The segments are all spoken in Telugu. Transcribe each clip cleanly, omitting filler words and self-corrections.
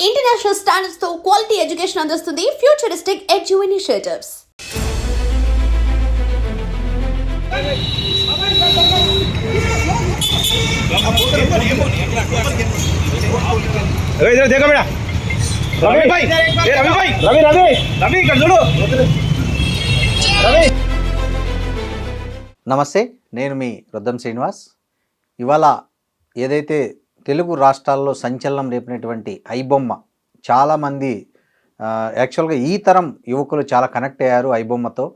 ఇంటర్నేషనల్ స్టాండర్డ్స్ తో క్వాలిటీ ఎడ్యుకేషన్ అందిస్తుంది ఫ్యూచరిస్టిక్ ఎడ్యు ఇనిషియేటివ్స్. इधर देखो बेटा रवि भाई रवि भाई रवि रवि रवि ఇక్కడ చూడు రవి. నమస్తే, నేను మీ రొద్దం శ్రీనివాస్. ఇవాళ ఏదైతే తెలుగు రాష్ట్రాల్లో సంచలనం రేపినటువంటి ఐబొమ్మ, చాలామంది యాక్చువల్గా ఈ తరం యువకులు చాలా కనెక్ట్ అయ్యారు ఐబొమ్మతో.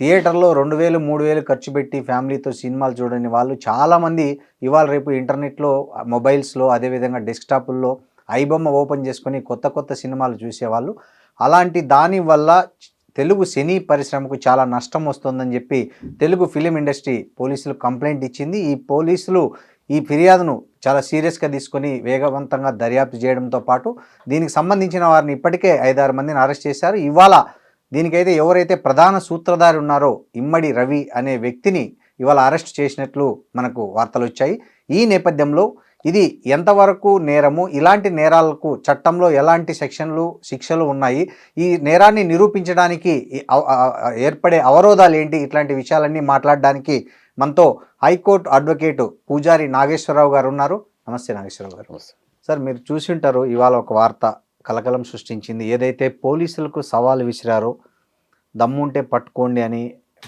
థియేటర్లో 2000 3000 ఖర్చు పెట్టి ఫ్యామిలీతో సినిమాలు చూడని వాళ్ళు చాలామంది ఇవాళ రేపు ఇంటర్నెట్లో, మొబైల్స్లో, అదేవిధంగా డెస్క్టాపుల్లో ఐబొమ్మ ఓపెన్ చేసుకొని కొత్త కొత్త సినిమాలు చూసేవాళ్ళు. అలాంటి దానివల్ల తెలుగు సినీ పరిశ్రమకు చాలా నష్టం వస్తుందని చెప్పి తెలుగు ఫిలిం ఇండస్ట్రీ పోలీసులు కంప్లైంట్ ఇచ్చింది. ఈ పోలీసులు ఈ ఫిర్యాదును చాలా సీరియస్గా తీసుకొని వేగవంతంగా దర్యాప్తు చేయడంతో పాటు దీనికి సంబంధించిన వారిని ఇప్పటికే 5-6 మందిని అరెస్ట్ చేశారు. ఇవాళ దీనికైతే ఎవరైతే ప్రధాన సూత్రధారి ఉన్నారో ఇమ్మడి రవి అనే వ్యక్తిని ఇవాళ అరెస్ట్ చేసినట్లు మనకు వార్తలు వచ్చాయి. ఈ నేపథ్యంలో ఇది ఎంతవరకు నేరము, ఇలాంటి నేరాలకు చట్టంలో ఎలాంటి శిక్షలు ఉన్నాయి, ఈ నేరాన్ని నిరూపించడానికి ఏర్పడే అవరోధాలు ఏంటి, ఇట్లాంటి విషయాలన్నీ మాట్లాడడానికి మనతో హైకోర్టు అడ్వకేటు పూజారి నాగేశ్వరరావు గారు ఉన్నారు. నమస్తే నాగేశ్వరరావు గారు. సార్, మీరు చూసి ఉంటారు, ఇవాళ ఒక వార్త కలకలం సృష్టించింది. ఏదైతే పోలీసులకు సవాలు విసిరారో, దమ్ముంటే పట్టుకోండి అని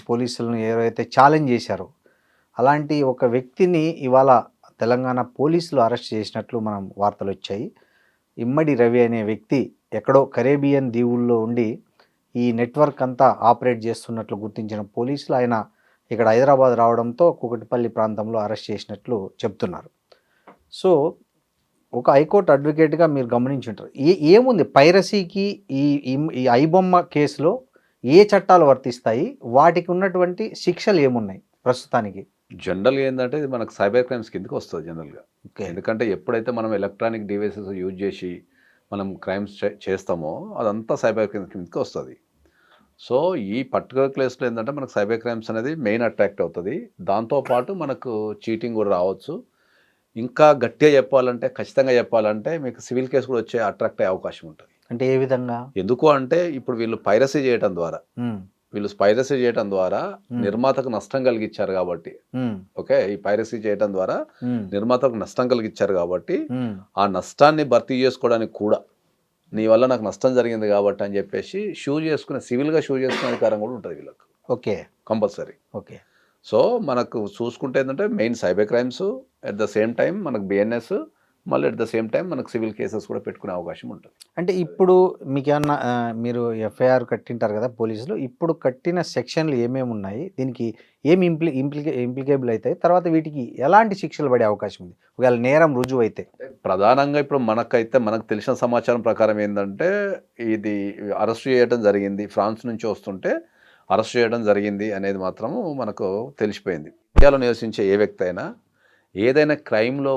పోలీసులను ఏవైతే ఛాలెంజ్ చేశారో, అలాంటి ఒక వ్యక్తిని ఇవాళ తెలంగాణ పోలీసులు అరెస్ట్ చేసినట్లు మనం వార్తలు వచ్చాయి. ఇమ్మడి రవి అనే వ్యక్తి ఎక్కడో కరేబియన్ దీవుల్లో ఉండి ఈ నెట్వర్క్ అంతా ఆపరేట్ చేస్తున్నట్లు గుర్తించిన పోలీసులు ఆయన ఇక్కడ హైదరాబాద్ రావడంతో కూకటిపల్లి ప్రాంతంలో అరెస్ట్ చేసినట్లు చెప్తున్నారు. సో ఒక హైకోర్టు అడ్వకేట్గా మీరు గమనించుంటారు, ఏముంది పైరసీకి ఈ ఐబొమ్మ కేసులో ఏ చట్టాలు వర్తిస్తాయి, వాటికి ఉన్నటువంటి శిక్షలు ఏమున్నాయి ప్రస్తుతానికి? జనరల్గా ఏంటంటే ఇది మనకు సైబర్ క్రైమ్స్ కిందకి వస్తుంది జనరల్గా. ఎందుకంటే ఎప్పుడైతే మనం ఎలక్ట్రానిక్ డివైసెస్ యూజ్ చేసి మనం క్రైమ్స్ చేస్తామో అదంతా సైబర్ క్రైమ్స్ కిందకి వస్తుంది. సో ఈ పర్టికులర్ కేసులో ఏంటంటే మనకు సైబర్ క్రైమ్స్ అనేది మెయిన్ అట్రాక్ట్ అవుతుంది. దాంతోపాటు మనకు చీటింగ్ కూడా రావచ్చు. ఇంకా గట్టిగా చెప్పాలంటే, ఖచ్చితంగా చెప్పాలంటే మీకు సివిల్ కేసు కూడా వచ్చే అట్రాక్ట్ అయ్యే అవకాశం ఉంటుంది. అంటే ఏ విధంగా? ఎందుకు అంటే ఇప్పుడు వీళ్ళు పైరసీ చేయడం ద్వారా నిర్మాతకు నష్టం కలిగించారు కాబట్టి, ఓకే, ఈ పైరసీ చేయడం ద్వారా నిర్మాతకు నష్టం కలిగించారు కాబట్టి ఆ నష్టాన్ని భర్తీ చేసుకోవడానికి కూడా నీ వల్ల నాకు నష్టం జరిగింది కాబట్టి అని చెప్పేసి సివిల్గా షూ చేసుకునే అధికారం కూడా ఉంటుంది వీళ్ళకి. Okay, compulsory. ఓకే. సో మనకు చూసుకుంటే ఏంటంటే main cyber crimes, at the same time మనకు బిఎన్ఎస్, మళ్ళీ అట్ ద సేమ్ టైం మనకు సివిల్ కేసెస్ కూడా పెట్టుకునే అవకాశం ఉంటుంది. అంటే ఇప్పుడు మీకు ఏమన్నా మీరు ఎఫ్ఐఆర్ కట్టింటారు కదా పోలీసులు, ఇప్పుడు కట్టిన సెక్షన్లు ఏమేమి ఉన్నాయి, దీనికి ఏమి ఇంప్లికేబుల్ అవుతాయి, తర్వాత వీటికి ఎలాంటి శిక్షలు పడే అవకాశం ఉంది ఒకవేళ నేరం రుజువు అయితే? ప్రధానంగా ఇప్పుడు మనకు తెలిసిన సమాచారం ప్రకారం ఏంటంటే ఇది అరెస్ట్ చేయడం జరిగింది, ఫ్రాన్స్ నుంచి వస్తుంటే అరెస్ట్ చేయడం జరిగింది అనేది మాత్రము మనకు తెలిసిపోయింది. ఇండియాలో నివసించే ఏ వ్యక్తి అయినా ఏదైనా క్రైమ్లో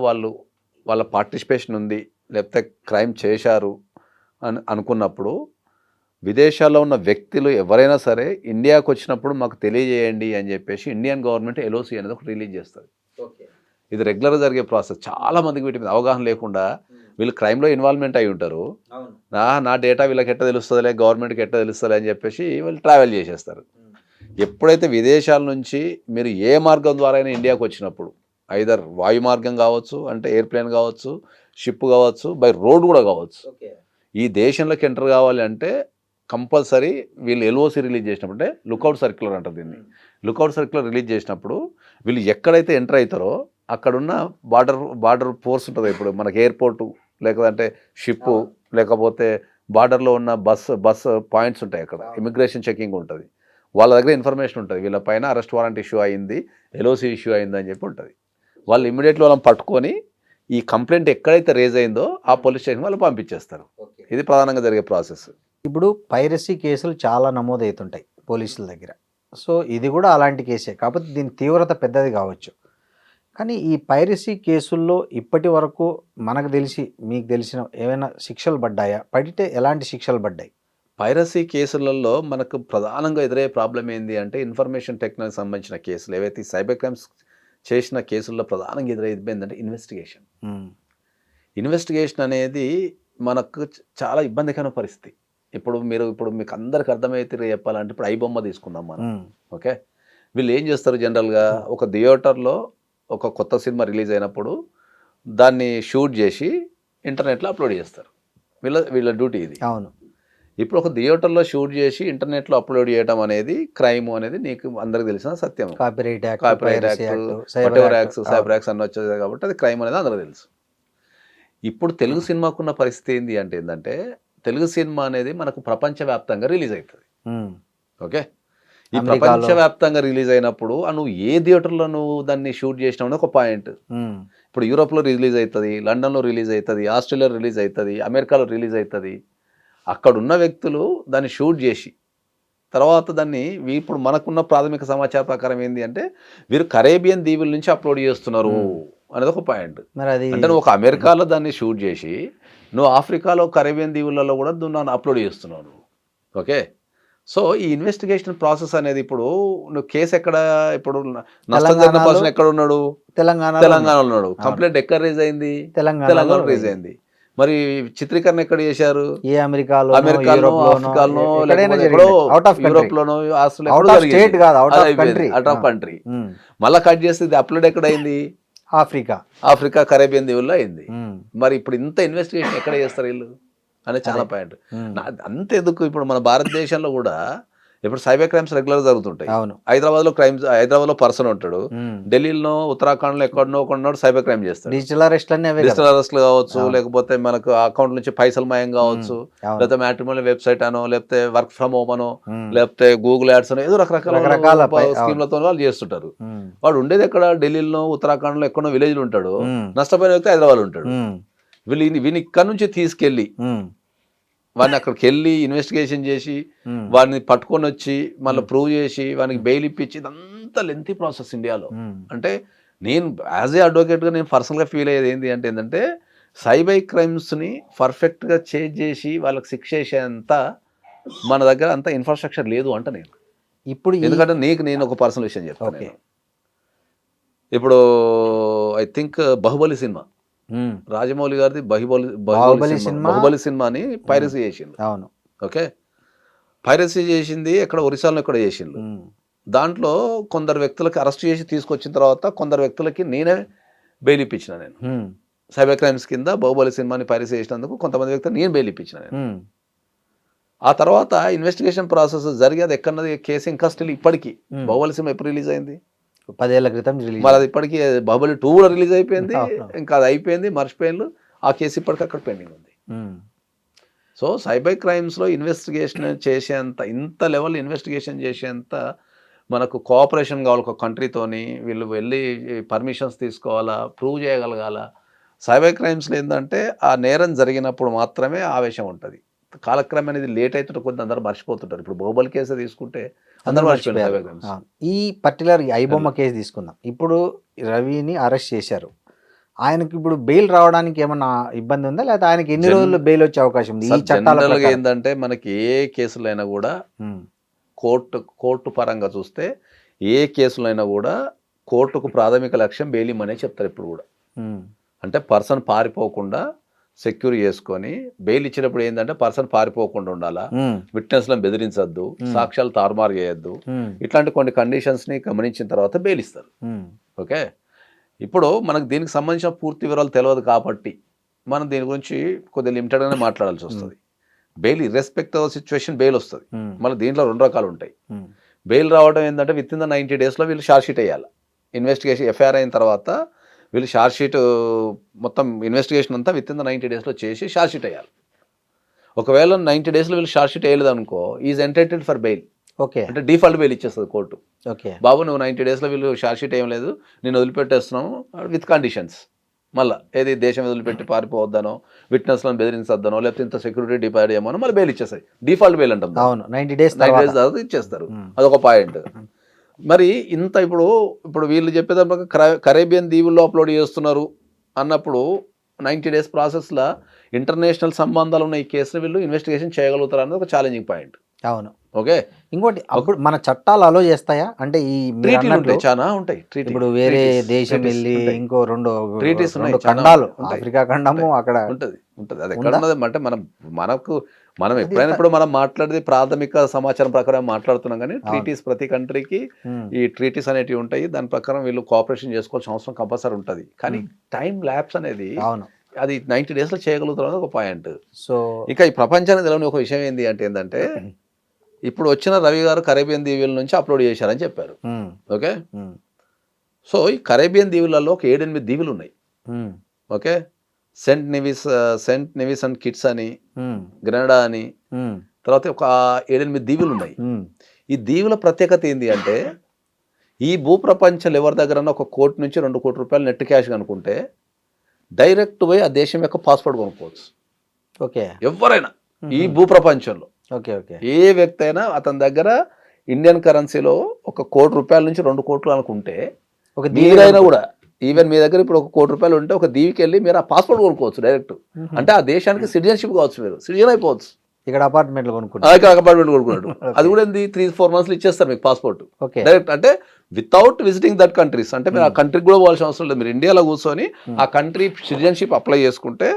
వాళ్ళ పార్టిసిపేషన్ ఉంది, లేకపోతే క్రైమ్ చేశారు అని అనుకున్నప్పుడు విదేశాల్లో ఉన్న వ్యక్తులు ఎవరైనా సరే ఇండియాకు వచ్చినప్పుడు మాకు తెలియజేయండి అని చెప్పేసి ఇండియన్ గవర్నమెంట్ ఎల్ఓసి అనేది ఒకటి రిలీజ్ చేస్తుంది. ఇది రెగ్యులర్గా జరిగే ప్రాసెస్. చాలామందికి వీటి మీద అవగాహన లేకుండా వీళ్ళు క్రైమ్లో ఇన్వాల్వ్మెంట్ అయి ఉంటారు. నా డేటా వీళ్ళకి ఎట్ట తెలుస్తుందిలే, గవర్నమెంట్కి ఎట్ట తెలుస్తుందిలే అని చెప్పేసి వీళ్ళు ట్రావెల్ చేసేస్తారు. ఎప్పుడైతే విదేశాల నుంచి మీరు ఏ మార్గం ద్వారా అయినా ఇండియాకు వచ్చినప్పుడు, ఐదర్ వాయు మార్గం కావచ్చు, అంటే ఎయిర్ప్లేన్ కావచ్చు, షిప్ కావచ్చు, బై రోడ్ కూడా కావచ్చు, ఈ దేశంలోకి ఎంటర్ కావాలి అంటే కంపల్సరీ వీళ్ళు ఎల్ఓసి రిలీజ్ చేసినప్పుడు, అంటే లుకౌట్ సర్క్యులర్ అంటారు దీన్ని, లుకౌట్ సర్క్యులర్ రిలీజ్ చేసినప్పుడు వీళ్ళు ఎక్కడైతే ఎంటర్ అవుతారో అక్కడున్న బార్డర్ ఫోర్స్ ఉంటుంది. ఇప్పుడు మనకి ఎయిర్పోర్టు, లేకపోతే షిప్పు, లేకపోతే బార్డర్లో ఉన్న బస్ పాయింట్స్ ఉంటాయి, అక్కడ ఇమిగ్రేషన్ చెకింగ్ ఉంటుంది. వాళ్ళ దగ్గర ఇన్ఫర్మేషన్ ఉంటుంది, వీళ్ళ పైన అరెస్ట్ వారెంట్ ఇష్యూ అయింది, ఎల్ఓసి ఇష్యూ అయింది అని చెప్పి ఉంటుంది. వాళ్ళు ఇమ్మీడియట్లీ వాళ్ళని పట్టుకొని ఈ కంప్లైంట్ ఎక్కడైతే రేజ్ అయిందో ఆ పోలీస్ స్టేషన్ వాళ్ళు పంపించేస్తారు. ఇది ప్రధానంగా జరిగే ప్రాసెస్. ఇప్పుడు పైరసీ కేసులు చాలా నమోదవుతుంటాయి పోలీసుల దగ్గర. సో ఇది కూడా అలాంటి కేసే, కాకపోతే దీని తీవ్రత పెద్దది కావచ్చు. కానీ ఈ పైరసీ కేసుల్లో ఇప్పటి వరకు మనకు తెలిసి, మీకు తెలిసిన ఏమైనా శిక్షలు పడ్డాయా? పడితే ఎలాంటి శిక్షలు పడ్డాయి? పైరసీ కేసులలో మనకు ప్రధానంగా ఎదురయ్యే ప్రాబ్లం ఏంటి అంటే, ఇన్ఫర్మేషన్ టెక్నాలజీకి సంబంధించిన కేసులు ఏవైతే సైబర్ క్రైమ్స్ చేసిన కేసుల్లో ప్రధానంగా ఎదురయ్యేది ఏంటంటే ఇన్వెస్టిగేషన్ అనేది మనకు చాలా ఇబ్బందికరమైన పరిస్థితి. ఇప్పుడు మీకు అందరికి అర్థమయ్యేది చెప్పాలంటే ఇప్పుడు ఐబొమ్మ తీసుకుందాం మనం. ఓకే, వీళ్ళు ఏం చేస్తారు జనరల్గా, ఒక థియేటర్లో ఒక కొత్త సినిమా రిలీజ్ అయినప్పుడు దాన్ని షూట్ చేసి ఇంటర్నెట్లో అప్లోడ్ చేస్తారు. వీళ్ళ డ్యూటీ ఇది. అవును. ఇప్పుడు ఒక థియేటర్లో షూట్ చేసి ఇంటర్నెట్లో అప్లోడ్ చేయడం అనేది క్రైమ్ అనేది నీకు అందరికి తెలిసిన సత్యం. కాపీరైట్ యాక్ట్, సైబర్ యాక్ట్స్ అన్నీ వచ్చేది కాబట్టి అది క్రైమ్ అనేది అందరికి తెలుసు. ఇప్పుడు తెలుగు సినిమాకున్న పరిస్థితి ఏంటంటే తెలుగు సినిమా అనేది మనకు ప్రపంచవ్యాప్తంగా రిలీజ్ అవుతుంది. ఓకే, ఈ ప్రపంచవ్యాప్తంగా రిలీజ్ అయినప్పుడు నువ్వు ఏ థియేటర్లో నువ్వు దాన్ని షూట్ చేసినావు ఒక పాయింట్. ఇప్పుడు యూరోప్లో రిలీజ్ అవుతుంది, లండన్లో రిలీజ్ అవుతుంది, ఆస్ట్రేలియాలో రిలీజ్ అవుతుంది, అమెరికాలో రిలీజ్ అవుతుంది. అక్కడ ఉన్న వ్యక్తులు దాన్ని షూట్ చేసి తర్వాత దాన్ని ఇప్పుడు మనకున్న ప్రాథమిక సమాచార ప్రకారం అంటే వీరు కరేబియన్ దీవుల నుంచి అప్లోడ్ చేస్తున్నారు అనేది ఒక పాయింట్. అంటే నువ్వు ఒక అమెరికాలో దాన్ని షూట్ చేసి నువ్వు ఆఫ్రికాలో కరేబియన్ దీవులలో కూడా దాన్ని అప్లోడ్ చేస్తున్నావు. ఓకే, సో ఈ ఇన్వెస్టిగేషన్ ప్రాసెస్ అనేది ఇప్పుడు నువ్వు కేసు ఎక్కడ, ఇప్పుడు నష్టం జరిగిన పర్సన్ ఎక్కడ ఉన్నాడు, తెలంగాణలో ఉన్నాడు. కంప్లైంట్ ఎక్కడ రేజ్ అయింది, తెలంగాణలో రేజ్ అయింది. మరి చిత్రీకరణ ఎక్కడ చేశారు, అమెరికాలో, ఆఫ్రికాలోనో, యూరోప్లోనో, ఆస్ట్రేలియా, అవుట్ ఆఫ్ కంట్రీ. మళ్ళీ కట్ చేస్తే అప్లోడ్ ఎక్కడ అయింది, ఆఫ్రికా కరేబియన్ దీవుల్లో అయింది. మరి ఇప్పుడు ఇంత ఇన్వెస్టిగేషన్ ఎక్కడ చేస్తారు వీళ్ళు అనేది చాలా పాయింట్. అంతెందుకు, ఇప్పుడు మన భారతదేశంలో కూడా ఇప్పుడు సైబర్ క్రైమ్స్ రెగ్యులర్ జరుగుతుంటాయి. హైదరాబాద్లో పర్సన్ ఉంటాడు, ఢిల్లీలో, ఉత్తరాఖండ్లో ఎక్కడనో ఒకడున్నాడు సైబర్ క్రైమ్ చేస్తాడు. డిజిటల్ అరెస్ట్లు కావచ్చు, లేకపోతే మనకు అకౌంట్ నుంచి పైసలు మాయం కావచ్చు, లేకపోతే మ్యాట్రిమోనియల్ వెబ్సైట్ అనో, లేకపోతే వర్క్ ఫ్రమ్ హోమ్ అనో, లేకపోతే గూగుల్ యాడ్స్ అనో, ఏదో రకరకాల స్కీమ్లతో వాళ్ళు చేస్తుంటారు. వాడు ఉండేది ఎక్కడ, ఢిల్లీలో, ఉత్తరాఖండ్లో ఎక్కడో విలేజ్లో ఉంటాడు. నష్టపోయిన వ్యక్తి హైదరాబాద్ ఉంటాడు. వీని ఇక్కడ నుంచి తీసుకెళ్ళి వాడిని అక్కడికి వెళ్ళి ఇన్వెస్టిగేషన్ చేసి వాడిని పట్టుకొని వచ్చి మళ్ళీ ప్రూవ్ చేసి వానికి బెయిల్ ఇప్పించి ఇదంతా లెంతీ ప్రాసెస్ ఇండియాలో. అంటే నేను యాజ్ ఏ అడ్వకేట్గా నేను పర్సనల్గా ఫీల్ అయ్యేది ఏంటంటే సైబర్ క్రైమ్స్ని పర్ఫెక్ట్గా చేంజ్ చేసి వాళ్ళకి శిక్ష చేసేంత మన దగ్గర అంత ఇన్ఫ్రాస్ట్రక్చర్ లేదు అంట నేను. ఇప్పుడు ఎందుకంటే నేను ఒక పర్సనల్ విషయం చెప్తాను. ఇప్పుడు I think Baahubali cinema, Rajamouli గారిది బాహుబలి సినిమాని పైరసీ చేసిండు. అవును. ఓకే, పైరసీ చేసింది ఎక్కడ, ఒరిస్సాలో ఎక్కడ చేసిండు. దాంట్లో కొందరు వ్యక్తులకి అరెస్ట్ చేసి తీసుకొచ్చిన తర్వాత కొందరు వ్యక్తులకి నేనే బెయిల్ ఇప్పించిన. నేను సైబర్ క్రైమ్స్ కింద బాహుబలి సినిమాని పైరసీ చేసినందుకు కొంతమంది వ్యక్తులు నేను బెయిల్ ఇప్పించిన. నేను ఆ తర్వాత ఇన్వెస్టిగేషన్ ప్రాసెస్ జరిగి అది ఎక్కడన్నది కేసు ఇంకా స్టిల్ ఇప్పటికీ. బాహుబలి సినిమా ఎప్పుడు రిలీజ్ అయింది, 10 ఏళ్ల క్రితం. మరి అది ఇప్పటికీ బాహుబలి 2 కూడా రిలీజ్ అయిపోయింది, ఇంకా అది అయిపోయింది, మర్చిపోయింది. ఆ కేసు ఇప్పటికీ అక్కడ పెండింగ్ ఉంది. సో సైబర్ క్రైమ్స్లో ఇన్వెస్టిగేషన్ చేసేంత, ఇంత లెవెల్ ఇన్వెస్టిగేషన్ చేసేంత మనకు కోఆపరేషన్ కావాలి ఒక కంట్రీతోని. వీళ్ళు వెళ్ళి పర్మిషన్స్ తీసుకోవాలా, ప్రూవ్ చేయగలగాల. సైబర్ క్రైమ్స్లో ఏంటంటే ఆ నేరం జరిగినప్పుడు మాత్రమే ఆవేశం ఉంటుంది. కాలక్రమం అనేది లేట్ అవుతుంటే కొంత అందరూ మర్చిపోతుంటారు. ఇప్పుడు బాహుబలి కేసు తీసుకుంటే అందరూ మర్చిపోయారు. ఈ పర్టికులర్ ఐబొమ్మ కేసు తీసుకుందాం. ఇప్పుడు రవిని అరెస్ట్ చేశారు, ఆయనకి ఇప్పుడు బెయిల్ రావడానికి ఏమన్నా ఇబ్బంది ఉందా, లేదా ఆయనకి ఎన్ని రోజుల్లో బెయిల్ వచ్చే అవకాశం ఉంది? ఈ చట్టాలు ఏంటంటే మనకి ఏ కేసులైనా కూడా కోర్టు పరంగా చూస్తే ఏ కేసులైనా కూడా కోర్టుకు ప్రాథమిక లక్ష్యం బెయిల్ ఇమ్మనే చెప్తారు ఎప్పుడు కూడా. అంటే పర్సన్ పారిపోకుండా సెక్యూర్ చేసుకొని బెయిల్ ఇచ్చినప్పుడు ఏంటంటే పర్సన్ పారిపోకుండా ఉండాలా, విట్నెస్లను బెదిరించద్దు, సాక్ష్యాలు తారుమారు చేయొద్దు, ఇట్లాంటి కొన్ని కండిషన్స్ని గమనించిన తర్వాత బెయిల్ ఇస్తారు. ఓకే, ఇప్పుడు మనకు దీనికి సంబంధించిన పూర్తి వివరాలు తెలియదు కాబట్టి మనం దీని గురించి కొద్దిగా లిమిటెడ్గానే మాట్లాడాల్సి వస్తుంది. బెయిల్ ఇర్రెస్పెక్ట్ ఆఫ్ సిచ్యువేషన్ బెయిల్ వస్తుంది. మళ్ళీ దీంట్లో 2 రకాలు ఉంటాయి. బెయిల్ రావడం ఏంటంటే విత్ ఇన్ ద 90 daysలో వీళ్ళు ఛార్జ్ షీట్ వేయాలి. ఇన్వెస్టిగేషన్ ఎఫ్ఐఆర్ అయిన తర్వాత వీళ్ళు ఛార్జ్ షీట్ మొత్తం ఇన్వెస్టిగేషన్ అంతా విత్ ఇన్ ద 90 daysలో చేసి ఛార్జ్ షీట్ వేయాలి. ఒకవేళ 90 daysలో వీళ్ళు ఛార్జ్ షీట్ వేయలేదు అనుకో, is entitled for bail. Okay, అంటే డిఫాల్ట్ బెయిల్ ఇచ్చేస్తుంది కోర్టు. ఓకే బాబు, నువ్వు 90 daysలో వీళ్ళు ఛార్జ్ షీట్ ఏం లేదు, నేను వదిలిపెట్టేస్తున్నాము విత్ కండిషన్స్. మళ్ళీ ఏది దేశం వదిలిపెట్టి పారిపోవద్దనో, విట్నెస్లను బెదిరించద్దనో, లేకపోతే ఇంత సెక్యూరిటీ డిపార్ట్ చేయమనో మళ్ళీ బెయిల్ ఇచ్చేస్తాయి. డిఫాల్ట్ బెయిల్ అంటాం. అవును, 90 days తర్వాత ఇచ్చేస్తారు. అదొక పాయింట్. మరి ఇంత ఇప్పుడు వీళ్ళు చెప్పేటప్పుడు కరేబియన్ దీవుల్లో అప్లోడ్ చేస్తున్నారు అన్నప్పుడు 90 days ప్రాసెస్లో ఇంటర్నేషనల్ సంబంధాలు ఉన్న ఈ కేసును వీళ్ళు ఇన్వెస్టిగేషన్ చేయగలుగుతారు అనేది ఒక ఛాలెంజింగ్ పాయింట్. అవును. ఓకే, ఇంకోటి అప్పుడు మన చట్టాలు అలో చేస్తాయా అంటే ఈ మీరు ట్రీటీలు అన్నట్లు ఉంటాయి, చాలా ఉంటాయి. ఇప్పుడు వేరే దేశం వెళ్ళి ఇంకో రెండు ట్రీటీస్ ఉన్నాయి, చాలా ఖండాలు ఉంటాయి. ఆఫ్రికా ఖండము అక్కడ ఉంటది అది ఎక్కడ ఉందా? ఉన్నది అంటే మనం అది ఎప్పుడైనా ఇప్పుడు మనం మాట్లాడేది ప్రాథమిక సమాచారం ప్రకారం మాట్లాడుతున్నాం, కానీ ట్రీటీస్ ప్రతి కంట్రీకి ఉమ్, ఈ ట్రీటీస్ అనేటివి ఉంటాయి. దాని ప్రకారం వీళ్ళు కోఆపరేషన్ చేసుకోవాల్సిన అవసరం కంపల్సరీ ఉంటుంది. కానీ టైం ల్యాబ్స్ అనేది అవును. అది 90 daysలో చేయగలుగుతున్నది ఒక పాయింట్. సో ఇక ఈ ప్రపంచానికి తెలియని ఒక విషయం ఏంటంటే ఇప్పుడు వచ్చిన రవి గారు కరేబియన్ దీవుల నుంచి అప్లోడ్ చేశారని చెప్పారు. ఉమ్, ఓకే, ఉమ్, సో ఈ కరేబియన్ దీవులలో ఒక 7-8 దీవులు ఉన్నాయి. Um, okay, Saint Nevis and Kitts అని, ఉమ్, గ్రెనడా అని, ఉమ్, తర్వాత ఒక 7-8 దీవులు ఉన్నాయి. ఉమ్, ఈ దీవుల ప్రత్యేకత ఏంటి అంటే ఈ భూప్రపంచంలో ఎవరి దగ్గర ఒక ₹1 నుంచి ₹2 కోట్ల నెట్ క్యాష్ అనుకుంటే డైరెక్ట్ పోయి ఆ దేశం యొక్క పాస్పోర్ట్ కొనుక్కోవచ్చు. ఓకే, ఎవరైనా ఈ భూప్రపంచంలో ఓకే, ఓకే, ఏ వ్యక్తి అయినా అతని దగ్గర ఇండియన్ కరెన్సీలో ఒక ₹1 నుంచి ₹2 కోట్లు అనుకుంటే ఒక మీరైనా కూడా ఈవెన్ మీ దగ్గర ఇప్పుడు ఒక ₹1 ఉంటే ఒక దీవికి వెళ్ళి మీరు ఆ పాస్పోర్ట్ కొనుక్కోవచ్చు డైరెక్ట్. అంటే ఆ దేశానికి సిటిజన్షిప్ కావచ్చు, మీరు సిటిజన్ అయిపోవచ్చు. ఇక్కడ అపార్ట్మెంట్లు కొనుక్కుంటారు, ఇక్కడ అపార్ట్మెంట్ కొనుక్కున్నాడు అది కూడా 3-4 monthsలో ఇచ్చేస్తారు మీకు పాస్పోర్ట్ ఓకే, డైరెక్ట్. అంటే వితౌట్ విజిటింగ్ దట్ కంట్రీస్, అంటే మీరు ఆ కంట్రీకి కూడా పోవాల్సిన అవసరం లేదు. మీరు ఇండియాలో కూర్చొని ఆ కంట్రీ సిటిజన్షిప్ అప్లై చేసుకుంటే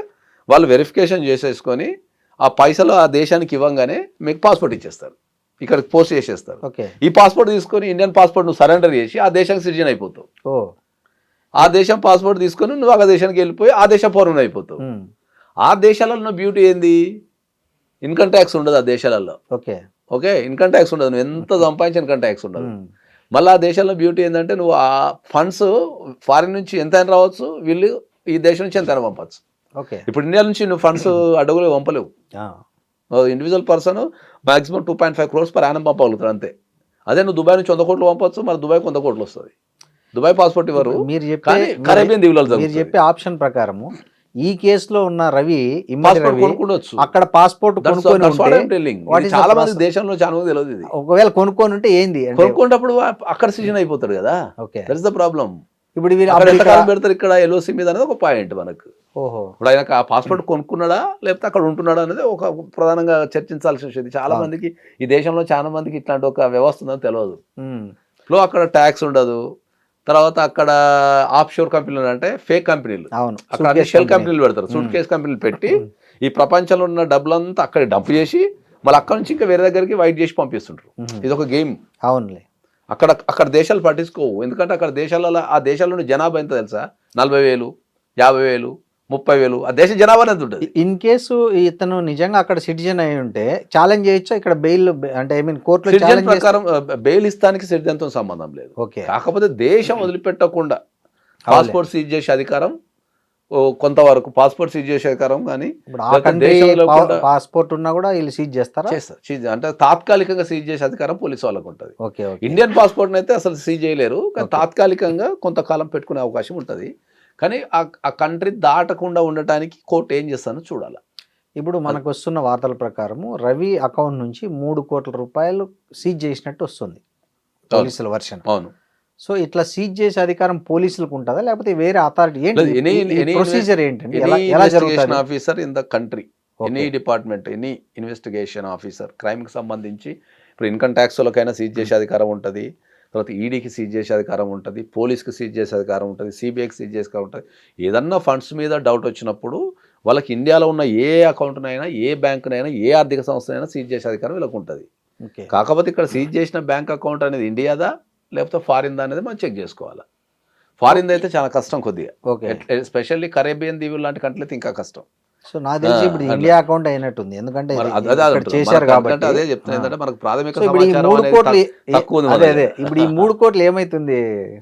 వాళ్ళు వెరిఫికేషన్ చేసేసుకొని ఆ పైసలు ఆ దేశానికి ఇవ్వగానే మీకు పాస్పోర్ట్ ఇచ్చేస్తారు, ఇక్కడ పోస్ట్ చేసేస్తారు. ఓకే, ఈ పాస్పోర్ట్ తీసుకొని ఇండియన్ పాస్పోర్ట్ నువ్వు సరెండర్ చేసి ఆ దేశానికి సిటిజన్ అయిపోతావు. ఓ, ఆ దేశం పాస్పోర్ట్ తీసుకొని నువ్వు ఆ దేశానికి వెళ్ళిపోయి ఆ దేశ పౌరుని అయిపోతావు. ఉమ్, ఆ దేశాలలో బ్యూటీ ఏంది, ఇన్కమ్ ట్యాక్స్ ఉండదు ఆ దేశాలలో. ఓకే, ఓకే, ఇన్కమ్ ట్యాక్స్ ఉండదు, నువ్వు ఎంత సంపాదించి ఇన్కమ్ ట్యాక్స్ ఉండదు. ఉమ్, మళ్ళీ ఆ దేశంలో బ్యూటీ ఏంటంటే నువ్వు ఆ ఫండ్స్ ఫారిన్ నుంచి ఎంతైనా రావచ్చు, వీళ్ళు ఈ దేశం నుంచి ఎంతైనా పంపచ్చు. ఓకే, ఇప్పుడు ఇండియా నుంచి నువ్వు ఫండ్స్ అడుగులు పంపలేవు. ఆ, individual person maximum 2.5 crores per annum పంపగలుగుతారు అంతే. అదే నువ్వు దుబాయ్ నుంచి 100 కోట్లు పంపచ్చు, మరి దుబాయ్కి 100 కోట్లు వస్తుంది. దుబాయ్ పాస్పోర్ట్ ఇవ్వరు, మీరు కానీ చెప్పే కరేబియన్ దీవులలో మీరు చెప్పే ఆప్షన్ ప్రకారము ఈ కేసులో ఉన్న రవి పాస్పోర్ట్ కొనుక్కోవచ్చు. అక్కడ పాస్పోర్ట్ కొనుక్కొని ఉంటే what is the చాలా మంది process? దేశంలో చాలా మంది తెలియదు ఇది. ఒకవేళ కొనుక్కొని ఉంటే ఏంది అంటే కొనుక్కునేటప్పుడు అక్కడ సిటిజన్ అయిపోతాడు కదా, okay, that is the problem. ఇప్పుడు వీరు అక్కడ అప్పుడు ఎంతకాలం పెడతారు ఇక్కడ ఎల్ఓసి మీద అనేది ఒక పాయింట్ మనకు. ఓహో, ఇప్పుడు ఆయన ఆ పాస్పోర్ట్ కొనుక్కున్నాడా లేకపోతే అక్కడ ఉంటున్నాడా అనేది ఒక ప్రధానంగా చర్చించాల్సిన విషయం. చాలా మందికి ఈ దేశంలో చాలా మందికి ఇట్లాంటి ఒక వ్యవస్థ ఉందని తెలియదు. ఉమ్, లో అక్కడ ట్యాక్స్ ఉండదు, తర్వాత అక్కడ ఆఫ్ షోర్ కంపెనీలు అంటే ఫేక్ కంపెనీలు, అవును, అక్కడ అన్ని షెల్ కంపెనీలు పెడతారు, సూట్ కేస్ కంపెనీలు పెట్టి ఈ ప్రపంచంలో ఉన్న డబ్బులంతా అక్కడ డంప్ చేసి మళ్ళీ అక్కడ నుంచి ఇంకా వేరే దగ్గరికి వైట్ చేసి పంపిస్తుంటారు. ఇది ఒక గేమ్. అవునులే, అక్కడ దేశాలు పట్టించుకోవు, ఎందుకంటే అక్కడ దేశాలలో ఆ దేశాల్లో జనాభా ఎంత తెలుసా, 40,000, 50,000, 30,000 ఆ దేశ జనాభా ఎంత ఉంటుంది. ఇన్ కేసు ఇతను నిజంగా అక్కడ సిటిజన్ అయి ఉంటే ఛాలెంజ్ చేయొచ్చు ఇక్కడ బెయిల్ అంటే ఐ మీన్ కోర్టులో సిటిజన్ ఛాలెంజ్ ప్రకారం బెయిల్ ఇస్తానికి సిటిజన్తో సంబంధం లేదు. ఓకే, కాకపోతే దేశం వదిలిపెట్టకుండా పాస్పోర్ట్ సీజ్ చేసే అధికారం కొంతవరకు, పాస్పోర్ట్ సీజ్ చేసే అధికారం కానీ ఇప్పుడు ఆ కంట్రీ పాస్పోర్ట్ ఉన్నా కూడా వీళ్ళు సీజ్ చేస్తారా? చేస్తారు. సీజ్ అంటే తాత్కాలికంగా సీజ్ చేసే అధికారం పోలీసు వాళ్ళకు ఉంటుంది. ఓకే, ఓకే, ఇండియన్ పాస్పోర్ట్ అయితే అసలు సీజ్ చేయలేరు, కానీ తాత్కాలికంగా కొంతకాలం పెట్టుకునే అవకాశం ఉంటుంది. కానీ ఆ కంట్రీ దాటకుండా ఉండటానికి కోర్టు ఏం చేస్తానో చూడాలి. ఇప్పుడు మనకు వస్తున్న వార్తల ప్రకారము రవి అకౌంట్ నుంచి ₹3 కోట్ల సీజ్ చేసినట్టు వస్తుంది పోలీసుల వర్షన్. అవును. సో ఇట్లా సీజ్ చేసే అధికారం పోలీసులకు ఉంటుందా లేకపోతే వేరే అథారిటీ ఏంటి ప్రొసీజర్ ఏంటండి, ఎలా జరుగుతుంది? Officer in the country, any department, any investigation officer, క్రైమ్కి సంబంధించి ఇప్పుడు ఇన్కమ్ ట్యాక్స్ వాళ్ళకైనా సీజ్ చేసే అధికారం ఉంటుంది, తర్వాత ఈడీకి సీజ్ చేసే అధికారం ఉంటుంది, పోలీస్కి సీజ్ చేసే అధికారం ఉంటుంది, సిబిఐకి సీజ్ చేసే అధికారం ఉంటుంది. ఏదన్నా ఫండ్స్ మీద డౌట్ వచ్చినప్పుడు వాళ్ళకి ఇండియాలో ఉన్న ఏ అకౌంట్నైనా, ఏ బ్యాంకునైనా, ఏ ఆర్థిక సంస్థనైనా సీజ్ చేసే అధికారం వీళ్ళకు ఉంటుంది. కాకపోతే ఇక్కడ సీజ్ చేసిన బ్యాంక్ అకౌంట్ అనేది ఇండియాదా లేకపోతే ఫారిన్దా అనేది మనం చెక్ చేసుకోవాలి. ఫారిన్ అయితే చాలా కష్టం కొద్దిగా, ఎస్పెషల్లీ కరేబియన్ దీవులు లాంటి కంట్రీలు ఇంకా కష్టం. సో నాకు తెలిసి ఇప్పుడు ఇండియా అకౌంట్ అయినట్టుంది, ఎందుకంటే చేశారు కాబట్టి. అదే చెప్తున్నా, మనకు ప్రాథమిక ఇప్పుడు ఈ 3 కోట్లు ఏమైతుంది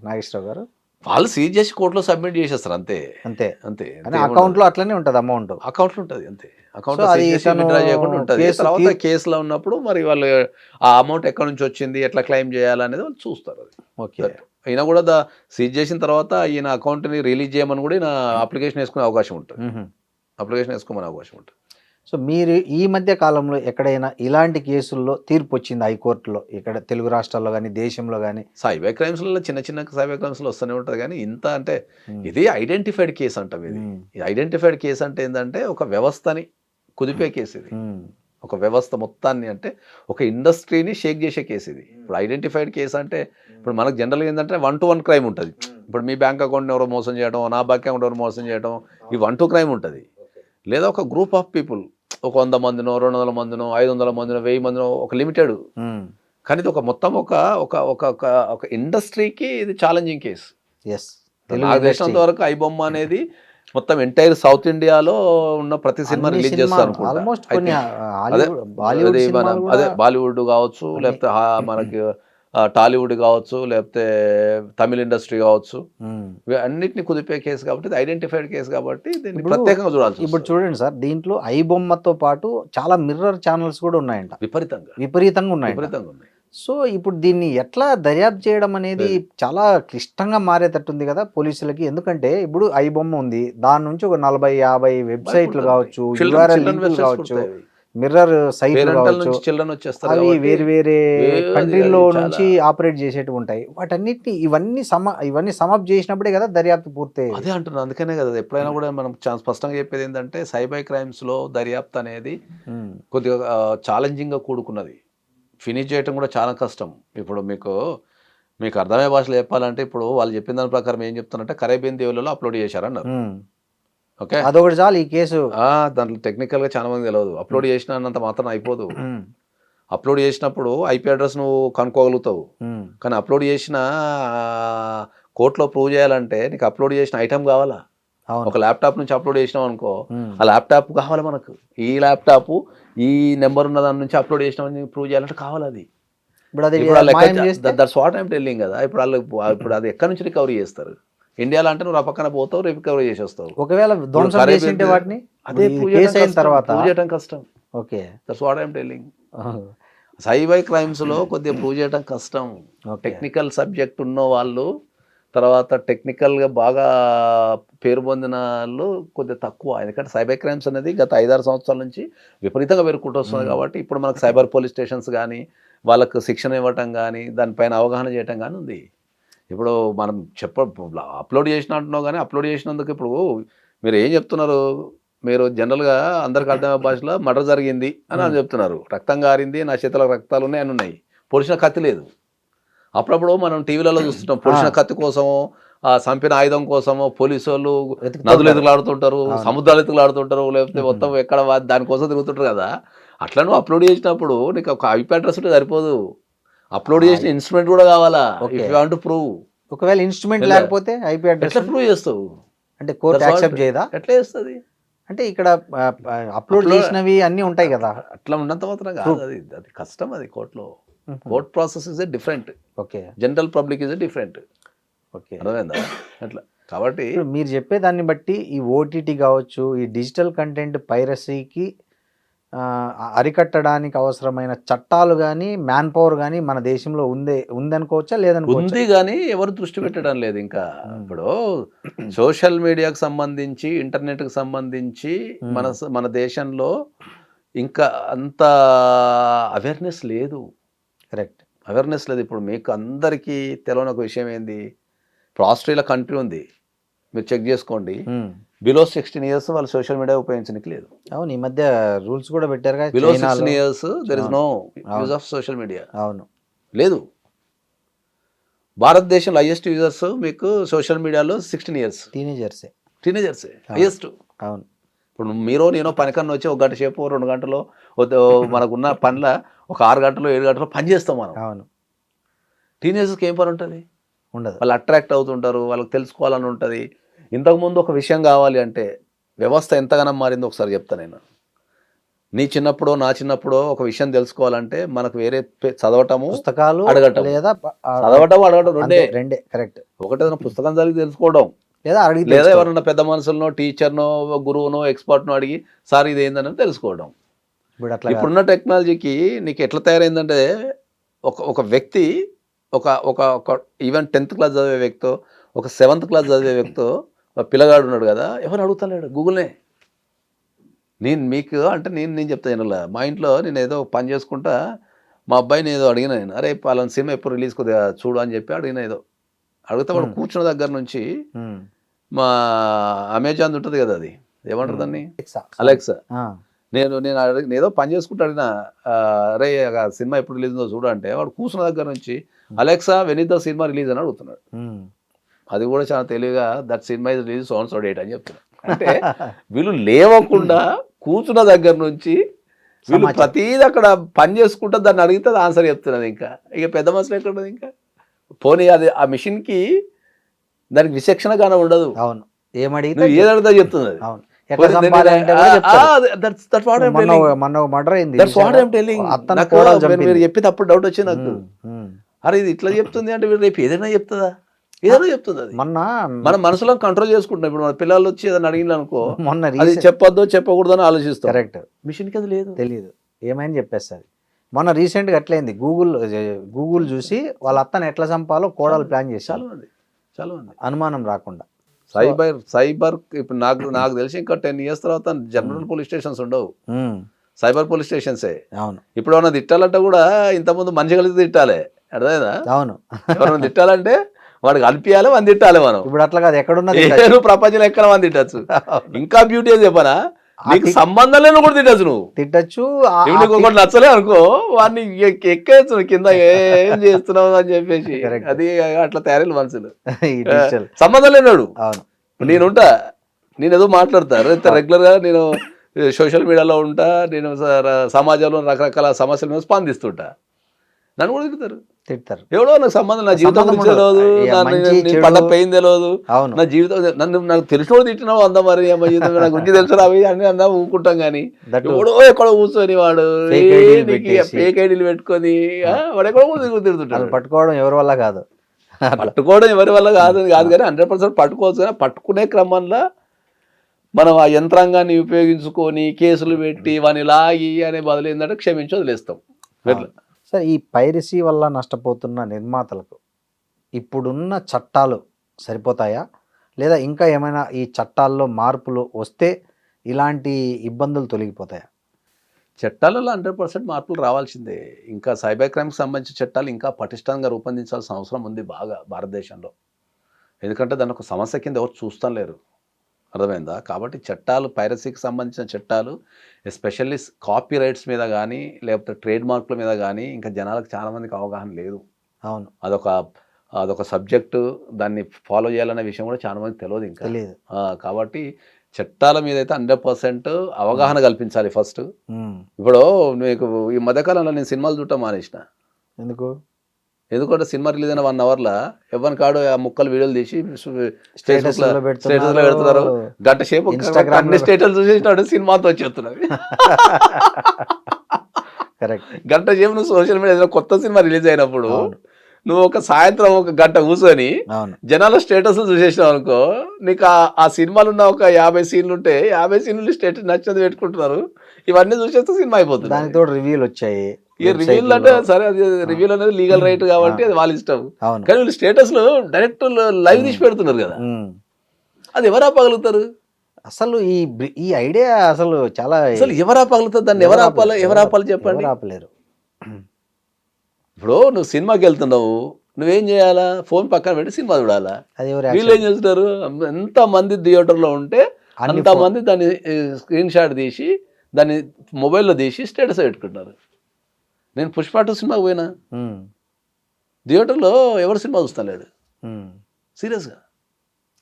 నాగేశ్వరరావు గారు? వాళ్ళు సీజ్ చేసి కోర్టులో సబ్మిట్ చేసేస్తారు అంతే అంతే అంతే. అకౌంట్ లో అట్లనే ఉంటుంది, అమౌంట్ అకౌంట్ ఉంటుంది అంతే, అకౌంట్ విత్డ్రా చేయకుండా ఉంటుంది. తర్వాత కేసులో ఉన్నప్పుడు మరి వాళ్ళు ఆ అమౌంట్ ఎక్కడి నుంచి వచ్చింది, ఎట్లా క్లెయిమ్ చేయాలనేది వాళ్ళు చూస్తారు. అది ఓకే. అయినా కూడా సీజ్ చేసిన తర్వాత ఈయన అకౌంట్ని రిలీజ్ చేయమని కూడా ఈయన అప్లికేషన్ వేసుకునే అవకాశం ఉంటుంది, అప్లికేషన్ వేసుకోమనే అవకాశం ఉంటుంది. సో మీరు ఈ మధ్య కాలంలో ఎక్కడైనా ఇలాంటి కేసుల్లో తీర్పు వచ్చింది హైకోర్టులో, ఇక్కడ తెలుగు రాష్ట్రాల్లో కానీ దేశంలో కానీ? సైబర్ క్రైమ్స్లో చిన్న చిన్న సైబర్ క్రైమ్స్లో వస్తూనే ఉంటుంది, కానీ ఇంత అంటే ఇది ఐడెంటిఫైడ్ కేసు అంటాం. ఇది ఐడెంటిఫైడ్ కేసు అంటే ఏంటంటే ఒక వ్యవస్థని కుదిపే కేసు. ఇది ఒక వ్యవస్థ మొత్తాన్ని, అంటే ఒక ఇండస్ట్రీని షేక్ చేసే కేసు ఇది. ఇప్పుడు ఐడెంటిఫైడ్ కేసు అంటే ఇప్పుడు మనకు జనరల్గా ఏంటంటే 1-to-1 క్రైమ్ ఉంటుంది. ఇప్పుడు మీ బ్యాంక్ అకౌంట్ని ఎవరో మోసం చేయడం, నా బ్యాంక్ అకౌంట్ ఎవరు మోసం చేయడం, ఈ 1-2 క్రైమ్ ఉంటుంది. లేదా ఒక గ్రూప్ ఆఫ్ పీపుల్, ఒక 100 మందినో 200 మందినో 500 మందినో 1000 మందినో, ఒక లిమిటెడ్. కానీ ఇది ఒక మొత్తం ఒక ఒక ఒక ఒక ఇండస్ట్రీకి ఇది ఛాలెంజింగ్ కేసు. ఎస్, నాకు తెలిసినంత వరకు ఐబొమ్మ అనేది మొత్తం ఎంటైర్ సౌత్ ఇండియాలో ఉన్న ప్రతి సినిమా రిలీజ్ చేస్తారు ఆల్మోస్ట్ కొన్ని అదే బాలీవుడ్ కావచ్చు, లేకపోతే మనకి టాలీవుడ్ కావచ్చు, లేకపోతే తమిళ ఇండస్ట్రీ కావచ్చు, అన్నిటిని కుదిపే కేసు కాబట్టి, ఇది ఐడెంటిఫైడ్ కేసు కాబట్టి దీన్ని ప్రత్యేకంగా చూడాల్సి. ఇప్పుడు చూడండి సార్, దీంట్లో ఐబొమ్మతో పాటు చాలా మిర్రర్ ఛానల్స్ కూడా ఉన్నాయంట, విపరీతంగా ఉన్నాయి. సో ఇప్పుడు దీన్ని ఎట్లా దర్యాప్తు చేయడం అనేది చాలా క్లిష్టంగా మారేటట్టుంది కదా పోలీసులకి. ఎందుకంటే ఇప్పుడు ఐబొమ్మ ఉంది, దాని నుంచి ఒక 40-50 వెబ్సైట్లు కావచ్చు, కావచ్చు, మిర్రర్ సైట్లు కావచ్చు, అవి వేరే వేరే కంట్రీలో నుంచి ఆపరేట్ చేసేటివి ఉంటాయి. వాటన్నిటిని ఇవన్నీ సమప్ చేసినప్పుడే కదా దర్యాప్తు పూర్తి. అదే అంటున్నాను, అందుకనే కదా ఎప్పుడైనా కూడా మనం చాలా స్పష్టంగా చెప్పేది ఏంటంటే సైబర్ క్రైమ్స్ లో దర్యాప్తు అనేది కొద్దిగా ఛాలెంజింగ్ గా కూడుకున్నది. ఫినిష్ చేయటం కూడా చాలా కష్టం. ఇప్పుడు మీకు అర్థమయ్యే భాషలో చెప్పాలంటే, ఇప్పుడు వాళ్ళు చెప్పిన దాని ప్రకారం ఏం చెప్తారంటే కరేబియన్ దీవులలో అప్లోడ్ చేశారన్నారు. ఓకే, అదొకటి చాలు ఈ కేసు. దాంట్లో టెక్నికల్ గా చాలా మంది తెలియదు. అప్లోడ్ చేసినంత మాత్రం అయిపోదు. అప్లోడ్ చేసినప్పుడు ఐపీ అడ్రస్ నువ్వు కనుక్కోగలుగుతావు, కానీ అప్లోడ్ చేసిన కోర్టులో ప్రూవ్ చేయాలంటే నీకు అప్లోడ్ చేసిన ఐటమ్ కావాలా. ఒక ల్యాప్టాప్ నుంచి అప్లోడ్ చేసినాం అనుకో, ఆ ల్యాప్టాప్ కావాలి మనకు. ఈ ల్యాప్టాప్ ఈ నెంబర్ ఉన్న దాని నుంచి అప్లోడ్ చేసినామని ప్రూవ్ చేయాలంటే కావాలి. అది దట్స్ వాట్ ఐమ్ టెల్లింగ్ కదా. ఇప్పుడు అది ఎక్కడి నుంచి రికవరీ చేస్తారు? ఇండియాలో అంటే నువ్వు ఆ పక్కన పోతావు, రికవరీ చేసి వస్తావు. ఒకవేళ వాటిని అదే ప్రూవ్ చేయడం కష్టం. Okay, that's what I'm telling. Cyber crimes లో కొద్దిగా ప్రూవ్ చేయడం కష్టం. టెక్నికల్ సబ్జెక్ట్ ఉన్న వాళ్ళు, తర్వాత టెక్నికల్గా బాగా పేరు పొందిన వాళ్ళు కొద్దిగా తక్కువ. ఎందుకంటే సైబర్ క్రైమ్స్ అనేది గత 5-6 సంవత్సరాల నుంచి విపరీతంగా పెరుగుకుంటూ వస్తుంది. కాబట్టి ఇప్పుడు మనకు సైబర్ పోలీస్ స్టేషన్స్ కానీ, వాళ్ళకు శిక్షణ ఇవ్వటం కానీ, దానిపైన అవగాహన చేయటం కానీ ఉంది. ఇప్పుడు మనం అప్లోడ్ చేసినట్టున్నావు, కానీ అప్లోడ్ చేసినందుకు ఇప్పుడు మీరు ఏం చెప్తున్నారు? మీరు జనరల్గా అందరికి అర్థమయ్యే భాషలో మర్డర్ జరిగింది అని చెప్తున్నారు, రక్తం గారింది, నా చేతిలో రక్తాలు ఉన్నాయి అని ఉన్నాయి, పొడిచిన కత్తి లేదు. అప్పుడప్పుడు మనం టీవీలలో చూస్తుంటాం, పొడిచిన కత్తి కోసమో చంపిన ఆయుధం కోసమో పోలీసు వాళ్ళు నదులు ఎదుగులాడుతుంటారు, సముద్రాలు ఎదుగులాడుతుంటారు, లేకపోతే మొత్తం ఎక్కడ దానికోసం తిరుగుతుంటారు కదా. అట్లా నువ్వు అప్లోడ్ చేసినప్పుడు నీకు ఒక ఐపీ అడ్రస్ ఉంటే సరిపోదు, అప్లోడ్ చేసిన ఇన్స్ట్రుమెంట్ కూడా కావాలా. If you want to prove, ఒకవేళ ఇన్స్ట్రుమెంట్ లేకపోతే ఐపీ అడ్రస్ ఎట్లా ప్రూవ్ చేస్తావు? అంటే కోర్టు యాక్సెప్ట్ చేయదా? ఎట్లా చేస్తుంది? అంటే ఇక్కడ అప్లోడ్ చేసినవి అన్నీ ఉంటాయి కదా, అట్లా ఉన్నంత మాత్రం కాదు. అది కష్టం. అది కోర్టులో court process is different. Okay, general public is different. Okay, అర్థమైందా? అట్లా కాబట్టి మీరు చెప్పే దాన్ని బట్టి ఈ ఓటీటీ కావచ్చు, ఈ డిజిటల్ కంటెంట్ పైరసీకి అరికట్టడానికి అవసరమైన చట్టాలు కానీ, మ్యాన్ పవర్ కానీ మన దేశంలో ఉందనుకోవచ్చా? లేదనుకోవచ్చా? ఉంది, కానీ ఎవరు దృష్టి పెట్టడం లేదు ఇంకా. ఇప్పుడు సోషల్ మీడియాకు సంబంధించి, ఇంటర్నెట్కి సంబంధించి మన దేశంలో ఇంకా అంత అవేర్నెస్ లేదు. కరెక్ట్, అవేర్నెస్ లేదు. ఇప్పుడు మీకు అందరికీ తెలియని ఒక విషయం ఏంది, ఇప్పుడు ఆస్ట్రేలియా కంట్రీ ఉంది, మీరు చెక్ చేసుకోండి, బిలో 16 years వాళ్ళు సోషల్ మీడియా ఉపయోగించడానికి లేదు. అవును, ఈ మధ్య రూల్స్ కూడా పెట్టారు కదా, below 16 years there is no use of social media. అవును, లేదు. భారతదేశంలో హైయెస్ట్ యూజర్స్ మీకు సోషల్ మీడియాలో 16 years టీనేజర్సే హైయెస్ట్. అవును, ఇప్పుడు నేను పనికన్నా వచ్చి 1 గంట సేపు 2 గంటలో మనకున్న పనిలో ఒక 6 గంటలు 7 గంటలు పని చేస్తాం మనం. అవును, టీనేజర్స్కి ఏం పని ఉంటుంది? ఉండదు. వాళ్ళు అట్రాక్ట్ అవుతుంటారు, వాళ్ళకి తెలుసుకోవాలని ఉంటుంది. ఇంతకుముందు ఒక విషయం కావాలి అంటే వ్యవస్థ ఎంతగానో మారిందో ఒకసారి చెప్తాను నేను. నీ చిన్నప్పుడు నా చిన్నప్పుడు ఒక విషయం తెలుసుకోవాలంటే మనకు వేరే చదవటము, పుస్తకాలు అడగటం, లేదా చదవటం అడగటం రెండే. కరెక్ట్. ఒకటేదైనా పుస్తకం చదివి తెలుసుకోవడం, లేదా ఎవరన్నా పెద్ద మనుషులనో, టీచర్నో, గురువునో, ఎక్స్పర్ట్నో అడిగి సార్ ఇది ఏందని తెలుసుకోవడం. ఇప్పుడున్న టెక్నాలజీకి నీకు ఎట్లా తయారైందంటే ఒక వ్యక్తి ఒక ఈవెన్ 10th class చదివే వ్యక్తో, ఒక 7th class చదివే వ్యక్తో, పిల్లగాడు ఉన్నాడు కదా, ఎవరు అడుగుతలేడు, గూగుల్నే. నేను చెప్తా జనరల్గా, మా ఇంట్లో నేను ఏదో పని చేసుకుంటా మా అబ్బాయిని ఏదో అడిగిన, నేను అరే పలానా సినిమా ఎప్పుడు రిలీజ్ కొద్దిగా చూడు అని చెప్పి అడిగిన. ఏదో అడిగితే వాడు కూర్చున్న దగ్గర నుంచి మా అమెజాన్ ఉంటుంది కదా, అది ఏమంటారు దాన్ని, అలెక్సా, నేను ఏదో పని చేసుకుంటూ అడిగినా అరే ఆ సినిమా ఎప్పుడు రిలీజ్ ఉందో చూడు అంటే వాడు కూర్చున్న దగ్గర నుంచి అలెక్సా వెనిత సినిమా రిలీజ్ అని అడుగుతున్నాడు. అది కూడా చాలా తెలివిగా that cinema is release so date అని చెప్తున్నాడు. అంటే వీళ్ళు లేవకుండా కూర్చున్న దగ్గర నుంచి వీళ్ళు ప్రతిదీ అక్కడ పని చేసుకుంటా దాన్ని అడిగితే అది ఆన్సర్ చెప్తున్నది. ఇంకా ఇక పెద్ద మనుషులు ఎక్కడ ఉన్నది ఇంకా పోనీ అది ఆ మిషన్కి దానికి విచక్షణగానే ఉండదు. అవును, ఏమడిగితే నువ్వు ఏదడితే చెప్తుంది అది. అవును, ఎట్లా సంపాదంటే కూడా చెప్తారు. మొన్న మర్డర్ అయింది, అతను కూడా మీరు చెప్పి తప్పుడు డౌట్ వచ్చింది నాకు. అరే ఇది ఇట్లా చెప్తుంది అంటే వీళ్ళు రేపు ఏదైనా చెప్తుందా? ఏదైనా చెప్తుంది. అది మొన్న మనం మనసులో కంట్రోల్ చేసుకుంటాం. ఇప్పుడు మన పిల్లలు వచ్చి ఏదైనా అడిగిన అనుకో మొన్న అది చెప్పొద్దు చెప్పకూడదు అని ఆలోచిస్తాం. కరెక్ట్, మిషన్కి అది లేదు, తెలియదు ఏమైనా చెప్పేస్తుంది. మొన్న రీసెంట్గా అట్లయింది, గూగుల్ చూసి వాళ్ళ అత్తను ఎట్లా చంపాలో కోడలు ప్లాన్ చేసి చాలా మంది అనుమానం రాకుండా. సైబర్ ఇప్పుడు నాకు తెలిసి ఇంకా 10 years తర్వాత జనరల్ పోలీస్ స్టేషన్స్ ఉండవు, సైబర్ పోలీస్ స్టేషన్సే. అవును, ఇప్పుడు ఏమన్నా తిట్టాలంటే కూడా ఇంతకుముందు మనిషి కలిసి తిట్టాలి, అర్థమైందా? అవును, ఎవరైనా తిట్టాలంటే వాడికి అనిపించాలి, మనం తిట్టాలి. మనం ఇప్పుడు అట్లా కాదు, ఎక్కడున్నది ప్రపంచంలో ఎక్కడ మంది తిట్టచ్చు. ఇంకా బ్యూటీ అని చెప్పనా, నీకు సంబంధం లేని కూడా తిట్టచ్చు. నువ్వు తిట్టచ్చు, నీకు ఒకటి నచ్చలే అనుకో వాడిని ఎక్కేయచ్చు కింద, ఏం చేస్తున్నావు అని చెప్పేసి. అది అట్లా తయారైన మనుషులు, సంబంధం లేనాడు. అవును, నేనుంటా, నేను ఏదో మాట్లాడతా రెగ్యులర్ గా, నేను సోషల్ మీడియాలో ఉంటా, నేను సమాజంలో రకరకాల సమస్యల మీద స్పందిస్తుంటా. నన్ను కూడా తిడతారు. ఎవడో నాకు సంబంధం, నా జీవితం గురించి తెలియదు, పండగ పోయింది తెలియదు, నా జీవితం నాకు తెలిసిన తిట్టినావు అందా, మరి అమ్మ జీవితం నా గురించి తెలుసు అవి అని అన్నా ఊకుంటాం. కానీ ఎవడో ఎక్కడో కూర్చొని వాడు ఫేక్ ఐడీలు పెట్టుకొని వాడు ఎక్కడో తిడుతుంటాడు. పట్టుకోవడం ఎవరి వల్ల కాదు, పట్టుకోవడం ఎవరి వల్ల కాదు కానీ 100% పట్టుకోవచ్చు. కానీ పట్టుకునే క్రమంలో మనం ఆ యంత్రాంగాన్ని ఉపయోగించుకొని కేసులు పెట్టి వాని లాగి అనే బదులు ఏంటంటే క్షమించి వదిలేస్తాం. సార్, ఈ పైరసీ వల్ల నష్టపోతున్న నిర్మాతలకు ఇప్పుడున్న చట్టాలు సరిపోతాయా, లేదా ఇంకా ఏమైనా ఈ చట్టాల్లో మార్పులు వస్తే ఇలాంటి ఇబ్బందులు తొలగిపోతాయా? చట్టాలలో 100% మార్పులు రావాల్సిందే. ఇంకా సైబర్ క్రైమ్కి సంబంధించిన చట్టాలు ఇంకా పటిష్టంగా రూపొందించాల్సిన అవసరం ఉంది బాగా భారతదేశంలో. ఎందుకంటే దాన్ని ఒక సమస్య కింద ఎవరు చూస్తాం లేరు, అర్థమైందా? కాబట్టి చట్టాలు, పైరసీకి సంబంధించిన చట్టాలు, ఎస్పెషల్లీ కాపీ రైట్స్ మీద కానీ లేకపోతే ట్రేడ్ మార్కుల మీద కానీ ఇంకా జనాలకు చాలామందికి అవగాహన లేదు. అవును, అదొక సబ్జెక్టు, దాన్ని ఫాలో చేయాలనే విషయం కూడా చాలా మందికి తెలియదు ఇంకా. కాబట్టి చట్టాల మీద అయితే 100% అవగాహన కల్పించాలి ఫస్ట్. ఇప్పుడు మీకు ఈ మధ్యకాలంలో నేను సినిమాలు చూడటం మానేసిన. ఎందుకంటే సినిమా రిలీజ్ అయిన 1 hourలో ఎవరి కాడు ఆ ముక్కలు వీడియోలు తీసి స్టేటస్లో పెడుతున్నారు. గంట సేపు అన్ని స్టేటస్ చూసేసినాడు, సినిమాతో వచ్చేస్తున్నది. గంట సేపు నువ్వు సోషల్ మీడియా కొత్త సినిమా రిలీజ్ అయినప్పుడు నువ్వు ఒక సాయంత్రం ఒక గంట కూర్చొని జనాల స్టేటస్ చూసేసినావు అనుకో, నీకు ఆ సినిమాలు ఉన్న ఒక 50 సీన్లు ఉంటే 50 సీన్లు స్టేటస్ నచ్చది పెట్టుకుంటున్నారు. ఇవన్నీ చూసేస్తే సినిమా అయిపోతుంది. దానితో రివ్యూలు వచ్చాయి. ఈ రివ్యూలు అంటే సరే, అది రివ్యూలు అనేది లీగల్ రైట్ కాబట్టి అది వాళ్ళ ఇష్టం. కానీ వీళ్ళు స్టేటస్ లో డైరెక్ట్ లైవ్ తీసి పెడుతున్నారు కదా, అది ఎవరు ఆపగలుగుతారు? అసలు ఈ ఐడియా అసలు చాలా, అసలు ఎవరు ఆపగలుగుతారు? దాన్ని ఎవరు ఆపాలి చెప్పండి. ఆపలేరు. ఇప్పుడు నువ్వు సినిమాకి వెళ్తున్నావు, నువ్వేం చేయాలా? ఫోన్ పక్కన పెట్టి సినిమా చూడాలా? వీళ్ళు ఏం చేస్తున్నారు, ఎంత మంది థియేటర్లో ఉంటే అంతమంది దాన్ని స్క్రీన్ షాట్ తీసి దాన్ని మొబైల్లో తీసి స్టేటస్ పెట్టుకుంటున్నారు. నేను పుష్ప 2 సినిమాకి పోయినా, థియేటర్లో ఎవరు సినిమా చూస్తలేడు సీరియస్గా.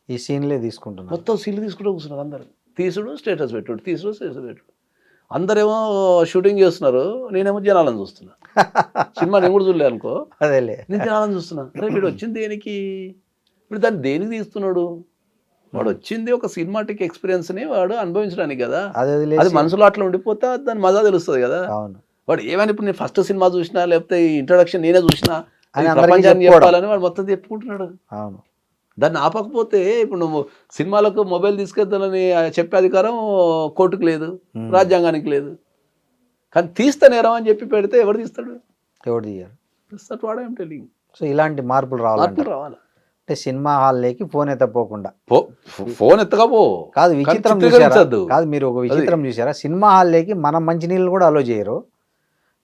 ఈ సీన్లే తీసుకుంటున్నారు, మొత్తం సీన్లు తీసుకుంటూ కూర్చున్నారు. అందరు తీసుడు స్టేటస్ పెట్టుడు, తీసుడు స్టేటస్ పెట్టుడు. అందరేమో షూటింగ్ చేస్తున్నారు, నేనేమో జనాలను చూస్తున్నా. సినిమా నేను కూడా చూడలే అనుకో, అదేలే నేను జనాలను చూస్తున్నా. అరే వీడు వచ్చింది దేనికి, వీడు దాన్ని దేనికి తీస్తున్నాడు? వాడు వచ్చింది ఒక సినిమాటిక్ ఎక్స్పీరియన్స్ని వాడు అనుభవించడానికి కదా. అది మనసులో అట్లా ఉండిపోతే దాని మజా తెలుస్తుంది కదా. వాడు ఏమైనా ఇప్పుడు నేను ఫస్ట్ సినిమా చూసినా లేకపోతే ఇంట్రొడక్షన్ నేనే చూసినా ప్రపంచాన్ని చెప్పాలని వాడు మొత్తం చెప్పుకుంటున్నాడు. దాన్ని ఆపకపోతే ఇప్పుడు నువ్వు సినిమాలకు మొబైల్ తీసుకెళ్తానని చెప్పే అధికారం కోర్టుకు లేదు, రాజ్యాంగానికి లేదు. కానీ తీస్తా నేరం అని చెప్పి పెడితే ఎవరు తీస్తాడు? ఎవరు తీయరు. సో ఇలాంటి మార్పులు రావాలి. అంటే సినిమా హాల్లోకి ఫోన్ ఎత్తపోకుండా, ఫోన్ ఎత్తకపో కాదు. విచిత్రం చూసారా? కాదు, మీరు ఒక విచిత్రం చూసారా? సినిమా హాల్లోకి మనం మంచినీళ్ళు కూడా అలో చేయరు,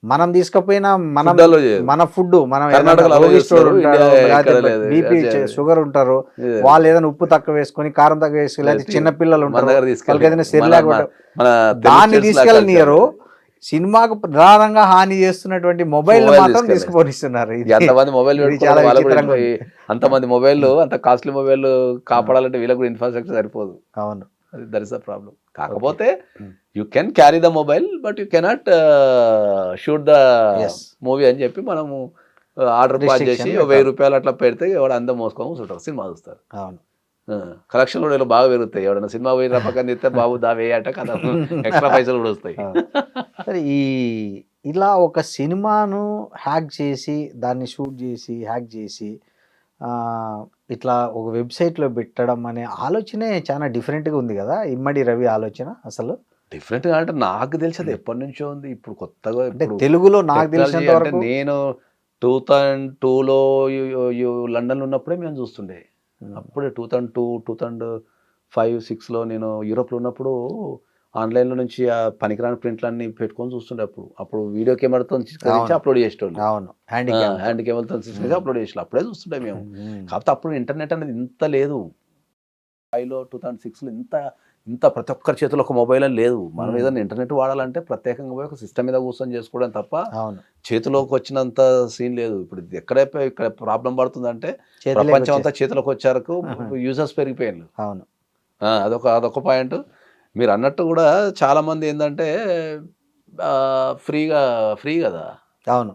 మనం తీసుకపోయినా మనం Food allow చేయరు. మన ఫుడ్ మనం కర్ణాటకలో allow చేస్తారు, ఇండియా ఎక్కడ లేదు. బీపీ అదే. షుగర్ ఉంటారు, ఇదే. వాళ్ళు ఏదైనా ఉప్పు తక్కువ వేసుకొని కారం తక్కువ వేసుకుని లేకపోతే చిన్న పిల్లలు మన ఉంటారు దగ్గర వాళ్ళకి ఏదైనా తీసుకెళ్ళి సెరిలాక్ మన దాన్ని తెలుగు తీసుకెళ్ళనియరు. culture. సినిమాకు ప్రధానంగా హాని చేస్తున్నటువంటి మొబైల్ Mobile మాత్రం తీసుకెళ్ళి. తీసుకుపోనిస్తున్నారు. ఇక అంతమంది మొబైల్ ఇది పెట్టుకున్నారు, చాలా వాళ్ళకు కూడా విచిత్రంగా ఉంది. అంతమంది మొబైల్ అంత కాస్ట్లీ మొబైల్ కాపాడాలంటే వీళ్ళకి కూడా ఇన్ఫ్రాస్ట్రక్చర్ సరిపోదు. అవును. That is the problem. కాకపోతే you can carry the mobile but you cannot shoot the Yes. Movie అని చెప్పి మనము ఆర్డర్ పాస్ Restriction చేసి పెట్టాలి. 1000 రూపాయలు అట్లా పెడితే ఎవడు అందం మోసుకొని కూర్చుంటారు, సినిమా చూస్తారు. అవును. కలెక్షన్ కూడా ఇలా బాగా పెరుగుతాయి. ఎవడైనా సినిమా పోయిన పక్కన తీస్తే బాబు దా వేయట కదా, ఎక్స్ట్రా పైసలు కూడా వస్తాయి. సరే, ఇలా ఒక సినిమాను హ్యాక్ చేసి దాన్ని షూట్ చేసి హ్యాక్ చేసి ఇట్లా ఒక వెబ్సైట్లో పెట్టడం అనే ఆలోచనే చాలా డిఫరెంట్గా ఉంది కదా ఇమ్మడి రవి ఆలోచన. అసలు డిఫరెంట్గా అంటే నాకు తెలిసి అది ఎప్పటి నుంచో ఉంది, ఇప్పుడు కొత్తగా అంటే ఇప్పుడు తెలుగులో నాకు technology తెలిసినంత అంటే వరకు నేను 2002లో లండన్లో ఉన్నప్పుడే మేము చూస్తుండే. అప్పుడే 2002, 2005, 2006లో నేను యూరోప్లో ఉన్నప్పుడు ఆన్లైన్లో నుంచి ఆ పనికిరాని ప్రింట్లన్నీ పెట్టుకొని చూస్తుండే. అప్పుడు వీడియో కెమెరాతో అవును. అప్లోడ్ చేసేటోళ్ళు, అవును హ్యాండ్ హ్యాండ్ కెమెరాతో అప్లోడ్ చేసి అప్పుడే చూస్తుండే మేము. కాకపోతే అప్పుడు ఇంటర్నెట్ అనేది ఇంత లేదు. 5లో 2006లో ఇంత ప్రతి ఒక్కరి చేతిలో ఒక మొబైల్ అని లేదు. మనం ఏదైనా ఇంటర్నెట్ వాడాలంటే ప్రత్యేకంగా పోయి ఒక సిస్టమ్ మీద కూర్చొని చేసుకోవడం తప్ప అవును చేతిలోకి వచ్చినంత సీన్ లేదు. ఇప్పుడు ఇది ఇక్కడ ప్రాబ్లం పడుతుందంటే చేతిలోకి ప్రపంచం అంతా వచ్చేసి- చేతిలోకి వచ్చారకు యూజర్స్ పెరిగిపోయారు. అవును అదొక పాయింట్. మీరు అన్నట్టు కూడా చాలా మంది ఏంటంటే ఫ్రీ కదా, అవును.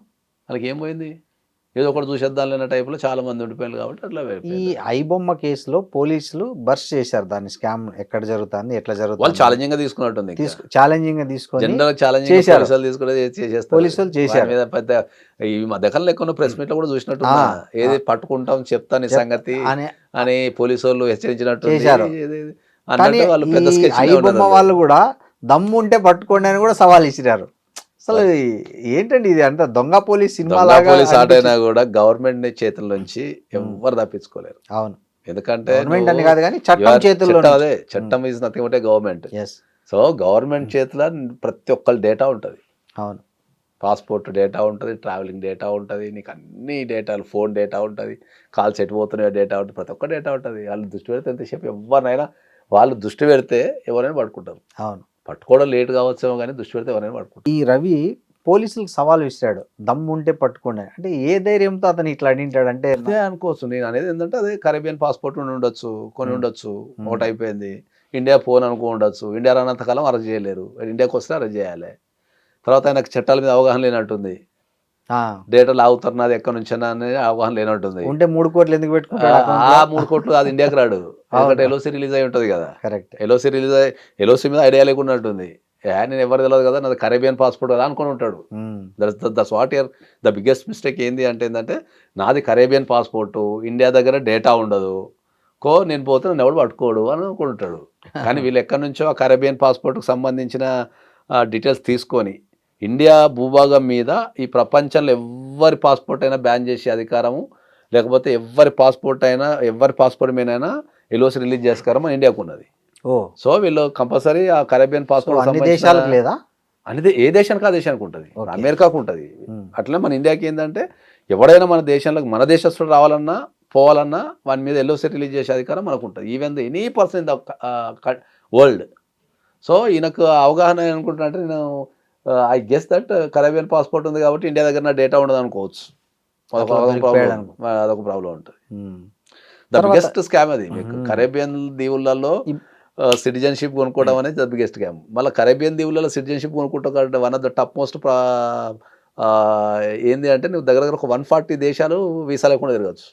వాళ్ళకి ఏం పోయింది, ఏదో ఒకటి చూసేద్దాం అనే టైప్లో చాలా మంది ఉండిపోయారు కాబట్టి అట్లా ఈ అయిపోయింది. ఐబొమ్మ కేసులో పోలీసులు బర్స్ట్ చేశారు దాన్ని. స్కామ్ ఎక్కడ జరుగుతుంది, ఎట్లా వాళ్ళు జరుగుతుంది ఛాలెంజింగ్ గా తీసుకున్నట్టుంది. ఛాలెంజింగ్ గా తీసుకొని జనరల్ ఛాలెంజ్ చేశారు. పోలీసులు తీసుకునే చేసేస్తారు. పోలీసులు చేశారు. వారి మీద పెద్ద ఈ మధ్యకాలంలో ఎక్కువ ప్రెస్ మీట్ లో కూడా చూసినట్టు ఏది పట్టుకుంటాం చెప్తాను ఈ సంగతి అని పోలీసు వాళ్ళు హెచ్చరించినట్టు చేశారు. కానీ అన్నట్టు వాళ్ళు పెద్ద ఈ స్కెచ్ ఐబొమ్మ వాళ్ళు కూడా దమ్ము ఉంటే పట్టుకోండి అని కూడా సవాల్ ఇచ్చినారు. అసలు ఏంటండి ఇది, అంత దొంగ పోలీస్ సినిమా లాగా పోలీస్ ఆట అయినా కూడా గవర్నమెంట్ చేతుల నుంచి ఎవరు తప్పించుకోలేరు. అవును. ఎందుకంటే గవర్నమెంట్ అని కాదు కానీ చట్టం చేతుల్లో అదే చట్టం is nothing but government. So government చేతిలో ప్రతి ఒక్కరి డేటా ఉంటుంది. అవును. పాస్పోర్ట్ డేటా ఉంటుంది, ట్రావెలింగ్ డేటా ఉంటుంది, నీకు అన్ని డేటాలు, ఫోన్ డేటా ఉంటుంది, కాల్స్ ఎటు పోతున్నాయో డేటా ఉంటుంది, ప్రతి ఒక్క డేటా ఉంటుంది. వాళ్ళు దృష్టి పెడితే ఎంతసేపు ఎవరినైనా వాళ్ళు దృష్టి పెడితే ఎవరైనా పట్టుకుంటారు. అవును. పట్టుకోవడం లేట్ కావచ్చేమో కానీ దృష్టి పెడితే ఎవరైనా పట్టుకుంటారు. ఈ రవి పోలీసులకు సవాల్ విసిరాడు, దమ్ము ఉంటే పట్టుకోండి అంటే. ఏ ధైర్యంతో అతను ఇట్లా అడిగింటాడు అంటే అదే అనుకోవచ్చు. నేను అనేది ఏంటంటే అదే కరేబియన్ పాస్పోర్ట్ ఉండొచ్చు, కొన్ని ఉండొచ్చు, ఒకటి అయిపోయింది. ఇండియా ఫోన్ అనుకో ఉండొచ్చు, ఇండియా రానంతకాలం అరెస్ట్ చేయలేరు, ఇండియాకి వస్తే అరెస్ట్ చేయాలి. తర్వాత ఆయనకు చట్టాల మీద అవగాహన లేనట్టుంది, డేటాలు ఆగుతున్నది ఎక్కడి నుంచి అనేది అవగాహన లేనట్టుంది. ఉంటే 3 కోట్లు ఎందుకు పెట్టుకుంటాడు? ఆ 3 కోట్లు అది ఇండియాకి రాడు, ఎందుకంటే ఎల్ఓసి రిలీజ్ అయి ఉంటుంది కదా. కరెక్ట్. ఎల్ఓసి మీద ఐడియా లేకున్నట్టుంది. నేను ఎవరు తెలియదు కదా, నాది కరేబియన్ పాస్పోర్ట్ కదా అనుకుని ఉంటాడు. That's what year the biggest mistake ఏంటంటే నాది కరేబియన్ పాస్పోర్టు, ఇండియా దగ్గర డేటా ఉండదు, నేను పోతే నన్ను ఎవడు పట్టుకోడు అని అనుకుంటాడు. కానీ వీళ్ళు ఎక్కడి నుంచో ఆ కరేబియన్ పాస్పోర్ట్కి సంబంధించిన డీటెయిల్స్ తీసుకొని ఇండియా భూభాగం మీద ఈ ప్రపంచంలో ఎవరి పాస్పోర్ట్ అయినా బ్యాన్ చేసే అధికారము, లేకపోతే ఎవరి పాస్పోర్ట్ మీదైనా ఎల్ఓసి రిలీజ్ చేస్తారో ఇండియాకు ఉన్నది. సో వీళ్ళు కంపల్సరీ ఆ కరేబియన్ పాస్పోర్ట్ అన్ని దేశాలకు లేదా? అనేది ఏ దేశానికి ఆ దేశానికి ఉంటుంది, అమెరికాకు ఉంటుంది. అట్లనే మన ఇండియాకి ఏంటంటే ఎవడైనా మన దేశస్తుడు రావాలన్నా పోవాలన్నా వాని మీద ఎల్ఓసి రిలీజ్ చేసే అధికారం మనకు ఉంటుంది, even the any person in the world. So ఈయనకు అవగాహన అనుకుంటున్నా అంటే నేను I guess that Caribbean passport ఉంది కాబట్టి ఇండియా దగ్గర నా డేటా ఉండదు అనుకోవచ్చు. అదొక ప్రాబ్లం ఉంటుంది. ద బిగ్గెస్ట్ స్కామ్ అది. మీకు కరేబియన్ దీవులలో సిటిజన్షిప్ కొనుక్కోవడం అనేది ద బిగ్గెస్ట్ స్కామ్. మళ్ళీ కరేబియన్ దీవులలో సిటిజన్షిప్ కొనుక్కుంటా one of the top most ఏంది అంటే నువ్వు దగ్గర ఒక 140 దేశాలు వీసా లేకుండా తిరగచ్చు.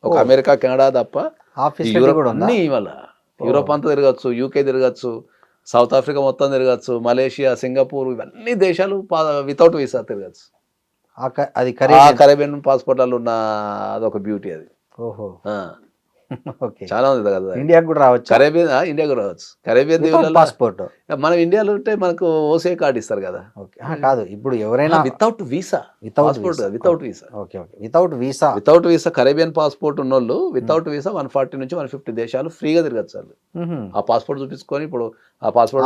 ఒక అమెరికా, కెనడా తప్ప యూరోప్ అన్ని, మళ్ళీ యూరోప్ అంతా తిరగచ్చు, యూకే తిరగచ్చు, సౌత్ ఆఫ్రికా మొత్తం తిరగచ్చు, మలేషియా, సింగపూర్, ఇవన్నీ దేశాలు వితౌట్ వీసా తిరగచ్చు. అది కరేబియన్ పాస్పోర్ట్లలో ఉన్న అదొక బ్యూటీ అది. ఓకే. చాలా ఉంది కదా. ఇండియాకి కూడా రావచ్చు కరేబియన్ ఇండియాకు రావచ్చు. కరేబియన్ దీవులలో పాస్పోర్ట్. మనం ఇండియాలో ఉంటే మనకు ఓసే కార్డు ఇస్తారు కదా. ఓకే. కాదు, ఇప్పుడు ఎవరైనా without visa, passport without visa. Okay okay, without visa. Without visa Caribbean passport ఉన్నోళ్ళు వితౌట్ వీసా 140 నుంచి 150 దేశాలు ఫ్రీగా తిరగచ్చు వాళ్ళు. ఆ పాస్పోర్ట్ చూపించుకొని ఇప్పుడు ఆ పాస్పోర్ట్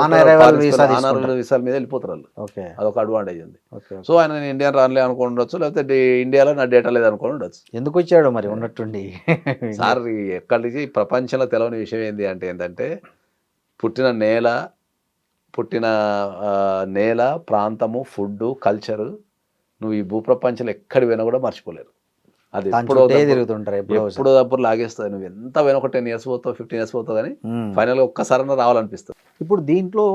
వీసా మీద వెళ్ళిపోతారు వాళ్ళు. ఓకే, అదొక అడ్వాంటేజ్ ఉంది. ఓకే. సో ఆయన నేను ఇండియా రానులే అనుకుని ఉండొచ్చు, లేకపోతే ఇండియాలో నా డేటా లేదు అనుకుని ఉండొచ్చు. ఎందుకు వచ్చాడు మరి ఉన్నట్టుండి? సార్ ఎక్కడి నుంచి ప్రపంచంలో తెలవని విషయం ఏంటి అంటే ఏంటంటే పుట్టిన నేల ప్రాంతము, ఫుడ్, కల్చరు నువ్వు ఈ భూప్రపంచంలో ఎక్కడి పోయినా కూడా మర్చిపోలేరు. అది తిరుగుతుంటారు, ఎప్పుడో అప్పుడు లాగేస్తుంది. నువ్వు ఎంత పోయినా ఒక 10 years పోతావు, 15 years పోతావు, కానీ ఫైనల్గా ఒక్కసారైనా రావాలనిపిస్తుంది. ఇప్పుడు దీంట్లో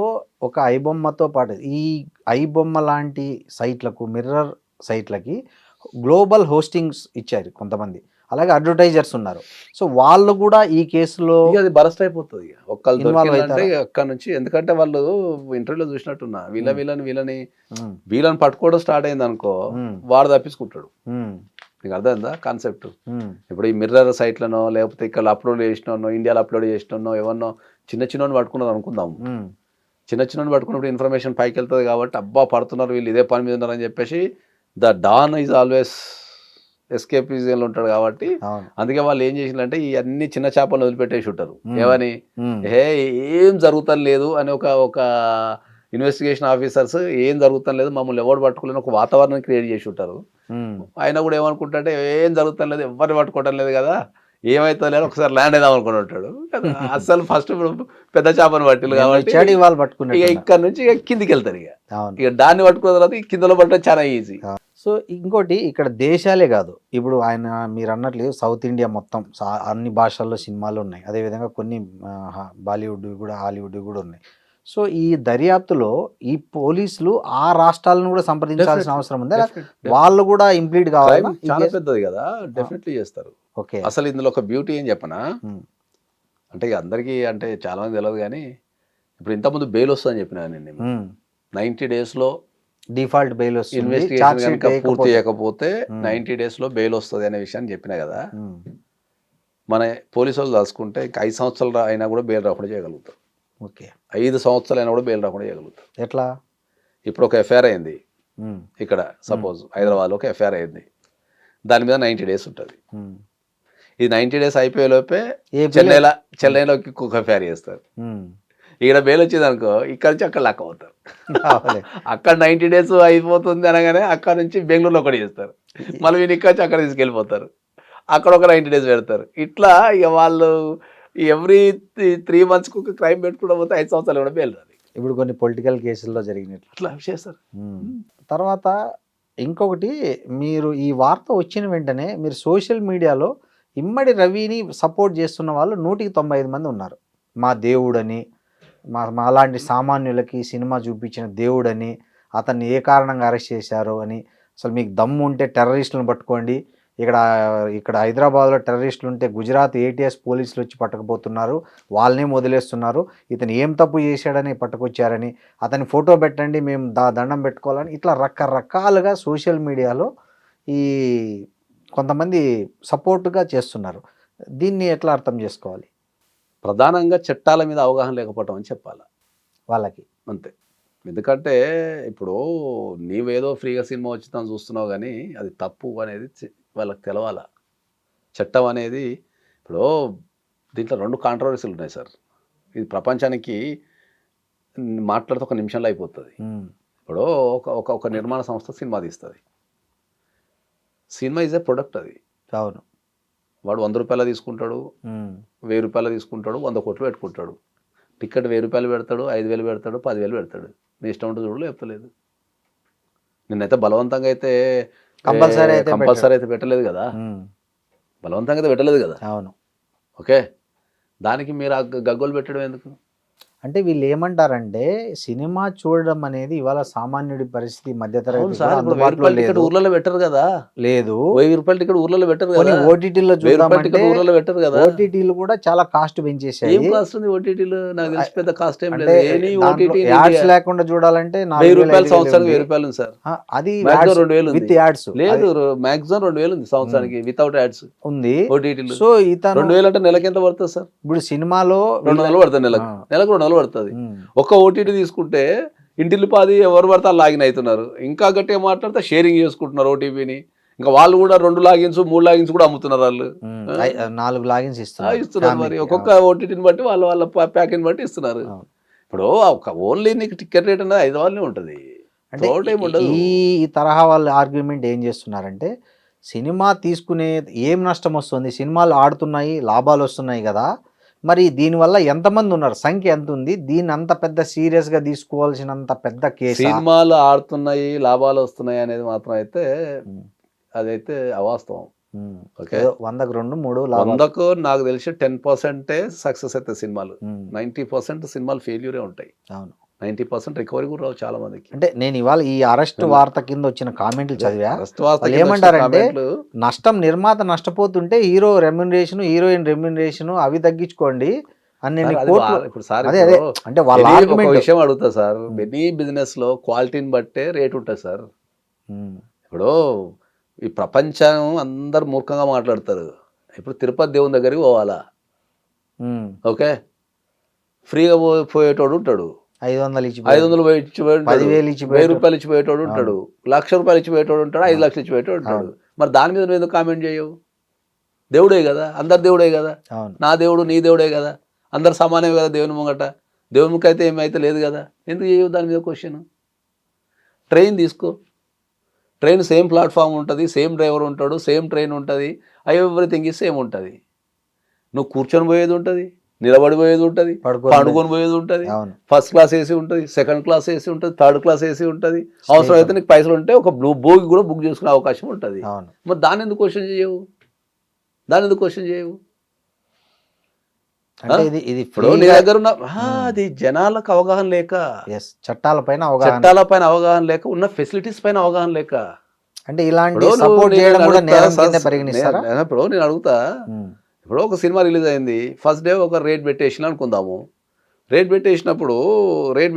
ఒక ఐబొమ్మతో పాటు ఈ ఐబొమ్మ లాంటి సైట్లకు, మిర్రర్ సైట్లకి గ్లోబల్ హోస్టింగ్స్ ఇచ్చారు కొంతమంది, అలాగే అడ్వర్టైజర్స్ ఉన్నారు. సో వాళ్ళు కూడా ఈ కేసులో అది బరస్ట్ అయిపోతుంది ఒక్కళ్ళు దొరికిందంటే అక్కడ నుంచి. ఎందుకంటే వాళ్ళు ఇంటర్వ్యూలో చూసినట్టున్నా వీళ్ళని పట్టుకోవడం స్టార్ట్ అయింది అనుకో, వాడు తప్పించుకుంటాడు. నీకు అర్థమైందా కాన్సెప్ట్? ఇప్పుడు ఈ మిర్రర్ సైట్లనో లేకపోతే ఇక్కడ అప్లోడ్ చేసినో, ఇండియాలో అప్లోడ్ చేసినో, ఎవరినో చిన్న పట్టుకున్నారు అనుకుందాం. చిన్న పట్టుకున్నప్పుడు ఇన్ఫర్మేషన్ పైకి వెళ్తుంది కాబట్టి అబ్బా పడుతున్నారు వీళ్ళు, ఇదే పని మీద ఉన్నారని చెప్పేసి ద డాన్ ఈజ్ ఆల్వేస్ ఎస్కేపిజంలో ఉంటాడు కాబట్టి అందుకే వాళ్ళు ఏం చేసిందంటే ఈ అన్ని చిన్న చేపలను వదిలిపెట్టేసి ఉంటారు. ఏమని ఏం జరుగుతం లేదు అని ఒక ఇన్వెస్టిగేషన్ ఆఫీసర్స్ ఏం జరుగుతం లేదు, మమ్మల్ని ఎవరు పట్టుకోలేని ఒక వాతావరణం క్రియేట్ చేసి ఉంటారు. ఆయన కూడా ఏమనుకుంటే ఏం జరుగుతం లేదు, ఎవరిని పట్టుకోవటం లేదు కదా, ఏమైతే లేదు, ఒకసారి ల్యాండ్ అయిదాం అనుకుని ఉంటాడు. అసలు ఫస్ట్ పెద్ద చేపను పట్టిలు కాబట్టి ఇక ఇక్కడ నుంచి ఇక కిందికి వెళ్తారు. ఇక దాన్ని పట్టుకున్న తర్వాత కిందలో పట్టడం చాలా ఈజీ. సో ఇంకోటి ఇక్కడ దేశాలే కాదు, ఇప్పుడు ఆయన మీరు అన్నట్లు సౌత్ ఇండియా మొత్తం అన్ని భాషల్లో సినిమాలు ఉన్నాయి, అదేవిధంగా కొన్ని బాలీవుడ్ కూడా, హాలీవుడ్ కూడా ఉన్నాయి. సో ఈ దర్యాప్తులో ఈ పోలీసులు ఆ రాష్ట్రాలను కూడా సంప్రదించాల్సిన అవసరం ఉందా? వాళ్ళు కూడా ఇంప్లీట్ కావాలి? చాలా పెద్దది కదా, డెఫినెట్లీ చేస్తారు. ఓకే. అసలు ఇందులో ఒక బ్యూటీ ఏం చెప్పనా అంటే అందరికీ అంటే చాలా మంది తెలియదు కానీ ఇప్పుడు ఇంతకుముందు బెయిల్ వస్తుందని చెప్పినా నేను 90 days డిఫాల్ట్ బెయిల్ వస్తుంది, ఇన్వెస్టిగేషన్ కనుక పూర్తి చేయకపోతే 90 days బెయిల్ వస్తుంది అనే విషయాన్ని చెప్పినా కదా. మన పోలీసు వాళ్ళు దాచుకుంటే 5 సంవత్సరాలు అయినా కూడా బెయిల్ రాకుండా చేయగలుగుతారు. ఓకే. 5 సంవత్సరాలు అయినా కూడా బెయిల్ రాకుండా చేయగలుగుతారు. ఎట్లా? ఇప్పుడు ఒక ఎఫ్ఐఆర్ అయింది ఇక్కడ, సపోజ్ హైదరాబాద్లో ఒక ఎఫ్ఐఆర్ అయింది, దాని మీద 90 days ఉంటుంది. ఇది 90 days అయిపోయే లోపే చెన్నైలోకి ఒక ఎఫ్ఐఆర్ చేస్తారు. ఇక్కడ బెయిల్ వచ్చింది అనుకో, ఇక్కడ నుంచి అక్కడ లక్క అవుతారు. అక్కడ 90 days అయిపోతుంది అనగానే అక్కడ నుంచి బెంగళూరులో ఒకటి చేస్తారు, మళ్ళీ వీళ్ళు ఇక్కడ నుంచి అక్కడ తీసుకెళ్ళిపోతారు, అక్కడ ఒక 90 days పెడతారు. ఇట్లా ఇక వాళ్ళు ఎవ్రీ 3 months ఒక క్రైమ్ పెట్టుకుంటూ పోతే 5 సంవత్సరాలు కూడా బెయిల్ రాదు. ఇప్పుడు కొన్ని పొలిటికల్ కేసుల్లో జరిగినట్లు అట్లా చేస్తారు. తర్వాత ఇంకొకటి, మీరు ఈ వార్త వచ్చిన వెంటనే మీరు సోషల్ మీడియాలో ఇమ్మడి రవిని సపోర్ట్ చేస్తున్న వాళ్ళు 195 మంది ఉన్నారు. మా దేవుడని, మా అలాంటి సామాన్యులకి సినిమా చూపించిన దేవుడని, అతన్ని ఏ కారణంగా అరెస్ట్ చేశారు అని, అసలు మీకు దమ్ము ఉంటే టెర్రరిస్టులను పట్టుకోండి, ఇక్కడ హైదరాబాద్లో టెర్రరిస్టులు ఉంటే గుజరాత్ ATS పోలీసులు వచ్చి పట్టకపోతున్నారు, వాళ్ళనే వదిలేస్తున్నారు, ఇతను ఏం తప్పు చేశాడని పట్టుకొచ్చారని, అతని ఫోటో పెట్టండి మేము దండం పెట్టుకోవాలని, ఇట్లా రకరకాలుగా సోషల్ మీడియాలో ఈ కొంతమంది సపోర్టుగా చేస్తున్నారు. దీన్ని ఎట్లా అర్థం చేసుకోవాలి? ప్రధానంగా చట్టాల మీద అవగాహన లేకపోవటం అని చెప్పాలి వాళ్ళకి, అంతే. ఎందుకంటే ఇప్పుడు నీవేదో ఫ్రీగా సినిమా వచ్చిందని చూస్తున్నావు కానీ అది తప్పు అనేది వాళ్ళకి తెలవాల. చట్టం అనేది ఇప్పుడు దీంట్లో 2 కాంట్రవర్సీలు ఉన్నాయి సార్. ఇది ప్రపంచానికి మాట్లాడితే 1 నిమిషంలో అయిపోతుంది. ఇప్పుడు ఒక నిర్మాణ సంస్థ సినిమా తీస్తుంది. Cinema is a product. అది అవును. వాడు 100 రూపాయలు తీసుకుంటాడు, 1000 రూపాయలు తీసుకుంటాడు, 100 కోట్లు పెట్టుకుంటాడు. టికెట్ 1000 రూపాయలు పెడతాడు, 5000 పెడతాడు, 10,000 పెడతాడు. నీ ఇష్టం ఉంటుంది చూడలేదు, చెప్తలేదు. నిన్నైతే బలవంతంగా అయితే కంపల్సరీ అయితే పెట్టలేదు కదా, బలవంతంగా అయితే పెట్టలేదు కదా. అవును. ఓకే, దానికి మీరు ఆ గగ్గోలు పెట్టడం ఎందుకు? అంటే వీళ్ళు ఏమంటారంటే సినిమా చూడడం అనేది ఇవాళ సామాన్యుడి పరిస్థితి అవును మధ్యతరగతి సార్, ఇప్పుడు 1000 అందుబాటులో రూపాయల టికెట్ లేదు ఊర్లలో పెట్టరు కదా, లేదు 1000 రూపాయల టికెట్ ఊర్లలో పెట్టరు కొన్ని కదా, ఓటీటీలో 1000 రూపాయల చూద్దామంటే టికెట్ ఊర్లలో పెట్టరు కదా. ఓటీటీలు కూడా చాలా కాస్ట్ పెంచేసాయి. ఏం కాస్ట్ ఉంది ఓటీటీలో? నాకు తెలిసి పెద్ద కాస్ట్ ఏం అంటే లేదు. ఎనీ దాంట్లో ఓటీటీ యాడ్స్ లేకుండా చూడాలంటే 1000 రూపాయలు సంవత్సరానికి 1000 రూపాయలు ఉంది సార్. అది మాక్సిమం 2000 విత్ ఉంది. యాడ్స్ లేదు, మాక్సిమం 2000 ఉంది సంవత్సరానికి వితౌట్ యాడ్స్ ఉంది. ఓటీటీలు. సో ఇతను 2000 అంటే నెలకి ఎంత పడుతుంది సార్? ఇప్పుడు సినిమాలో 200 పడుతుంది నెలకు. నెలకు 200 పడుతుంది. ఒక్క ఓటీటీ తీసుకుంటే ఇంటిల్లి పాది ఎవరు పడితే వాళ్ళు లాగిన్ అవుతున్నారు. ఇంకా గట్టిగా మాట్లాడితే షేరింగ్ చేసుకుంటున్నారు ఓటీపీని. ఇంకా వాళ్ళు కూడా 2 లాగిన్స్ 3 లాగిన్స్ కూడా అమ్ముతున్నారు వాళ్ళు. 4 లాగిన్స్ ఇస్తున్నారు మరి ఒక్కొక్క ఓటీటీని బట్టి వాళ్ళ వాళ్ళ ప్యాకేజ్ బట్టి ఇస్తున్నారు. ఇప్పుడు ఒక ఓన్లీ నీకు టికెట్ రేట్ అనేది 5,000 ఉంటుంది. అంటే టైం ఉండదు. ఈ తరహా వాళ్ళ ఆర్గ్యుమెంట్ ఏం చేస్తున్నారంటే సినిమా తీసుకునే ఏం నష్టం వస్తుంది, సినిమాలు ఆడుతున్నాయి లాభాలు వస్తున్నాయి కదా, మరి దీనివల్ల ఎంతమంది ఉన్నారు, సంఖ్య ఎంత ఉంది, దీన్ని అంత పెద్ద సీరియస్గా తీసుకోవాల్సినంత పెద్ద కేసు. సినిమాలు ఆడుతున్నాయి లాభాలు వస్తున్నాయి అనేది మాత్రం అయితే అదైతే అవాస్తవం. ఓకే, 100కు 2 3 100కు నాకు తెలిసి 10% సక్సెస్ అవుతాయి సినిమాలు. 90% సినిమాలు ఫెయిల్యూరే ఉంటాయి. అవును, 90% రికవరీ కూడా రావు చాలా మందికి. అంటే నేను ఇవాళ ఈ అరెస్ట్ వార్త కింద వచ్చిన కామెంట్లు చదివా. Arrest వార్త వాళ్ళు కింద ఏమంటారంటే వచ్చిన కామెంట్లు, నష్టం నిర్మాత నష్టపోతుంటే హీరో రెమ్యునరేషన్ హీరోయిన్ రెమ్యునరేషన్ అవి తగ్గించుకోండి అని సార్, అది కోర్టులో. ఇప్పుడు సార్ అదే ఇప్పుడు అంటే వాళ్ళ ఒక ఆర్గ్యుమెంట్. విషయం అడుగుతా సార్, ఎనీ బిజినెస్ లో క్వాలిటీని బట్టే రేట్ ఉంటుంది సార్. ఇప్పుడు ఈ ప్రపంచం అందరు మూర్ఖంగా మాట్లాడతారు. ఇప్పుడు తిరుపతి దేవుని దగ్గరికి పోవాలా, ఓకే, ఫ్రీగా పోయేటోడు ఉంటాడు, 500 ఇచ్చి 500 ఇచ్చి 10,000 ఇచ్చి 1000 రూపాయలు ఇచ్చి పోయేటోడు ఉంటాడు, 1,00,000 రూపాయలు ఇచ్చి పోయేటోడు ఉంటాడు, 5 లక్షలు ఇచ్చి పోయేటోడు ఉంటాడు. మరి దాని మీద నువ్వు ఎందుకు కామెంట్ చేయవు? దేవుడే కదా, అందరు దేవుడే కదా, అవును, నా దేవుడు నీ దేవుడే కదా, అందరు సమానమే కదా దేవుని ముంగట. దేవుని ముఖ అయితే ఏమైతే లేదు కదా, ఎందుకు చేయవు దాని మీద క్వశ్చన్? ట్రైన్ తీసుకో, ట్రైన్ సేమ్ ప్లాట్ఫామ్ ఉంటుంది, సేమ్ డ్రైవర్ ఉంటాడు, సేమ్ ట్రైన్ ఉంటుంది, ఎవ్రీథింగ్ ఈ సేమ్ ఉంటుంది. నువ్వు కూర్చొని పోయేది ఉంటుంది, నిలబడి పోయేది ఉంటుంది, పండుకొని పోయేది ఉంటుంది, అవును, ఫస్ట్ క్లాస్ ఏసీ ఉంటుంది, సెకండ్ క్లాస్ ఏసీ ఉంటుంది, థర్డ్ క్లాస్ ఏసీ ఉంటుంది. అవసరం అయితే నీకు పైసలు ఉంటే ఒక బోగి కూడా బుక్ చేసుకునే అవకాశం ఉంటుంది. అవును. మరి దాన్ని ఎందుకు క్వశ్చన్ చేయవు? దాన్ని ఎందుకు క్వశ్చన్ చేయవు? అంటే ఇది ఇప్పుడు నీ దగ్గర ఉన్న అది జనాలకు అవగాహన లేక, చట్టాలపైన చట్టాలపైన అవగాహన లేక, ఉన్న ఫెసిలిటీస్ పైన అవగాహన లేక. అంటే ఇలాంటి సపోర్ట్ చేయడం కూడా నేరం కింద పరిగణిస్తారా? ఇప్పుడు నేను అడుగుతా, ఇప్పుడు ఒక సినిమా రిలీజ్ అయింది, ఫస్ట్ డే ఒక రేట్ పెట్టేసిన అనుకుందాము, రేట్ పెట్టేసినప్పుడు 2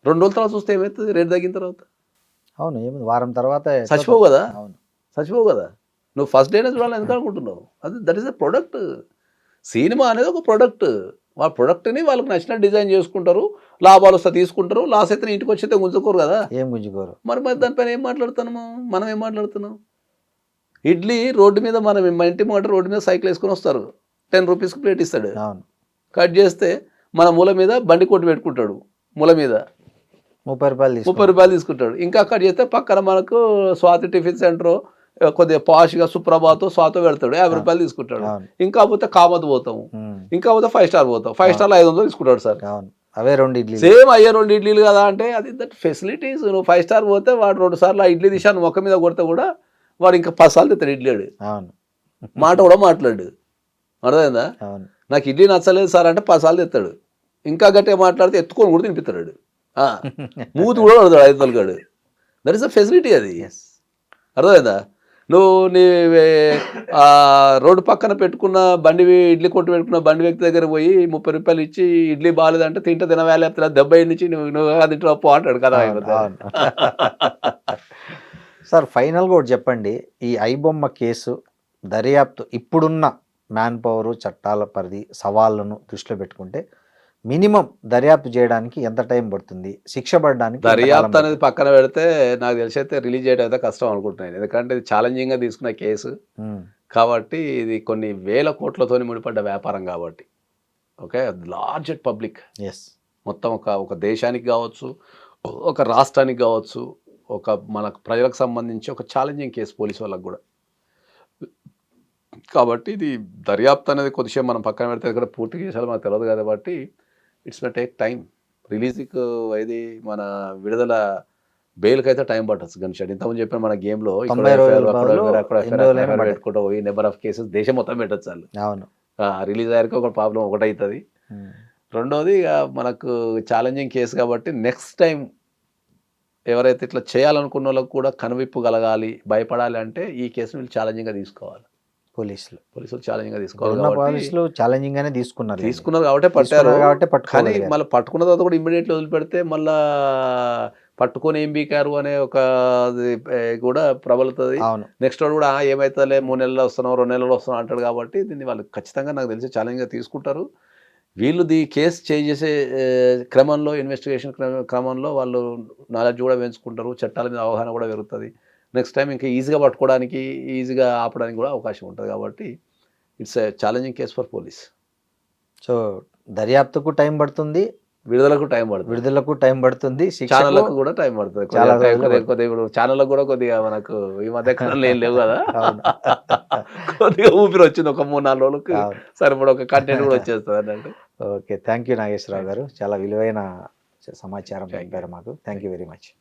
రోజుల తర్వాత చూస్తే ఏమవుతుంది? రేట్ తగ్గిన తర్వాత అవును, ఏమి వారం తర్వాత చచ్చిపోవు కదా, అవును, చచ్చిపోవు కదా. నువ్వు ఫస్ట్ డేనే చూడాలని ఎందుకు అనుకుంటున్నావు? అది that is a product. Cinema అనేది ఒక ప్రొడక్ట్. వాళ్ళ ప్రొడక్ట్ని వాళ్ళకి నచ్చిన డిజైన్ చేసుకుంటారు, లాభాలు వస్తే తీసుకుంటారు, లాస్ అయితే ఇంటికి వచ్చేస్తే గుంజుకోరు కదా, ఏం గుంజుకోరు. మరి దానిపైన ఏం మాట్లాడుతున్నాము మనం? ఏం మాట్లాడుతున్నాం? ఇడ్లీ రోడ్డు మీద మన ఇంటి మాట రోడ్డు మీద సైకిల్ వేసుకొని వస్తారు, 10 రూపీస్కి ప్లేట్ ఇస్తాడు. అవును, కట్ చేస్తే మన మూల మీద బండి కొట్టు పెట్టుకుంటాడు, మూల మీద 30 రూపాయలు తీసుకుంటాడు. ఇంకా కట్ చేస్తే పక్కన మనకు స్వాతి టిఫిన్ సెంటర్ కొద్దిగా పాష్గా సుప్రభాతో స్వాతో పెడతాడు, 50 రూపాయలు తీసుకుంటాడు. ఇంకా పోతే కామత్ పోతాము, ఇంకా పోతే 5 స్టార్ పోతాం, 5 స్టార్లో 500 తీసుకుంటాడు సార్. అవే 2 ఇడ్లీ, సేమ్ అయ్యే 2 ఇడ్లీలు కదా. అంటే అది దట్ ఫెసిలిటీస్. నువ్వు 5 స్టార్ పోతే వాడు 2 సార్లు ఆ ఇడ్లీ తీసాను మొక్క మీద కొడితే కూడా వాడు ఇంకా 10 సార్లు తెస్తాడు ఇడ్లీడు, మాట కూడా మాట్లాడు. అర్థమైందా? నాకు ఇడ్లీ నచ్చలేదు సార్ అంటే 10 సార్లు తెస్తాడు. ఇంకా గట్టిగా మాట్లాడితే ఎత్తుకొని కూడా తినిపిస్తాడు, మూతి కూడా కొడతాడు 500 కాడు. దట్ ఈస్ అ ఫెసిలిటీ అది. అర్థమైందా? నువ్వు నీ రోడ్డు పక్కన పెట్టుకున్న ఇడ్లీ కొట్టు పెట్టుకున్న బండి వ్యక్తి దగ్గర పోయి 30 రూపాయలు ఇచ్చి ఇడ్లీ బాగాలేదంటే తింటే తినవేళ లేకపోతే దెబ్బ నుంచి నువ్వు తింటే అప్పు అంటాడు కదా. సార్ ఫైనల్గా ఒకటి చెప్పండి, ఈ ఐబొమ్మ కేసు దర్యాప్తు ఇప్పుడున్న మ్యాన్ పవర్, చట్టాల పరిధి, సవాళ్ళను దృష్టిలో పెట్టుకుంటే మినిమం దర్యాప్తు చేయడానికి ఎంత టైం పడుతుంది, శిక్ష పడడానికి? దర్యాప్తు అనేది పక్కన పెడితే నాకు తెలిసి అయితే రిలీజ్ చేయడం అయితే కష్టం అనుకుంటున్నాను. ఎందుకంటే ఇది ఛాలెంజింగ్గా తీసుకున్న కేసు కాబట్టి, ఇది కొన్ని వేల కోట్లతో ముడిపడ్డ వ్యాపారం కాబట్టి. ఓకే, లార్జ్ పబ్లిక్, మొత్తం ఒక దేశానికి కావచ్చు, ఒక రాష్ట్రానికి కావచ్చు, మనకు ప్రజలకు సంబంధించి ఒక ఛాలెంజింగ్ కేసు పోలీసు వాళ్ళకు కూడా. కాబట్టి ఇది దర్యాప్తు అనేది కొద్దిసేపు మనం పక్కన పెడితే ఇక్కడ పూర్తి చేసాలి మనకు తెలియదు కాబట్టి ఇట్స్ మే టేక్ టైం. రిలీజ్కి ఇది మన విడుదల బెయిల్కి అయితే టైం పట్టచ్చు. గన్షాట్ ఇంతకుముందు చెప్పిన మన గేమ్లో పెట్టుకుంటూ పోయి నెంబర్ ఆఫ్ కేసెస్ దేశం మొత్తం పెట్టచ్చు వాళ్ళు. రిలీజ్ అయ్యాక ఒక ప్రాబ్లం ఒకటవుతుంది. రెండోది ఇక మనకు ఛాలెంజింగ్ కేసు కాబట్టి నెక్స్ట్ టైం ఎవరైతే ఇట్లా చేయాలనుకున్న వాళ్ళకు కూడా కనువిప్పు కలగాలి, భయపడాలి అంటే ఈ కేసును వీళ్ళు ఛాలెంజింగ్గా తీసుకోవాలి. పోలీసులు ఛాలెంజింగ్గా తీసుకోవాలి కాబట్టి పోలీసులు ఛాలెంజింగ్ గానే తీసుకున్నారు కాబట్టి పట్టారు. కాబట్టి కానీ పట్టుకోగలిగారు. మళ్ళీ పట్టుకున్న తర్వాత కూడా ఇమ్మీడియట్లీ వదిలిపెడితే మళ్ళా పట్టుకొని ఏం బీకారు అనే ఒక అది, కూడా ప్రబలుతుంది. అవును. నెక్స్ట్ వాడు కూడా ఏమవుతుందిలే 3 నెలలు వస్తున్నావు 2 నెలలు వస్తున్నావు అంటాడు. కాబట్టి దీన్ని వాళ్ళు ఖచ్చితంగా నాకు తెలిసి ఛాలెంజ్గా తీసుకుంటారు. వీళ్ళు కేసు చేసే క్రమంలో ఇన్వెస్టిగేషన్ క్రమంలో వాళ్ళు నాలెడ్జ్ కూడా పెంచుకుంటారు, చట్టాల మీద అవగాహన కూడా పెరుగుతుంది. నెక్స్ట్ టైం ఇంకా ఈజీగా పట్టుకోవడానికి, ఈజీగా ఆపడానికి కూడా అవకాశం ఉంటుంది. కాబట్టి it's a challenging case for police. So దర్యాప్తుకు టైం పడుతుంది, విడుదలకు టైం పడుతుంది, ఛానళ్ళకు కూడా టైం పడుతుంది. ఛానళ్ళకు కూడా కొద్దిగా మనకు ఈ మధ్య కాలంలో ఏం లేవు కదా, కొద్దిగా ఊపిరి వచ్చింది. ఒక 3-4 రోజులకు సరిపడ ఒక కంటెంట్ కూడా వచ్చేస్తుంది అన్నట్టు. ఓకే, థ్యాంక్ యూ నాగేశ్వరరావు గారు, చాలా విలువైన సమాచారం చెప్పారు మాకు. Thank you very much.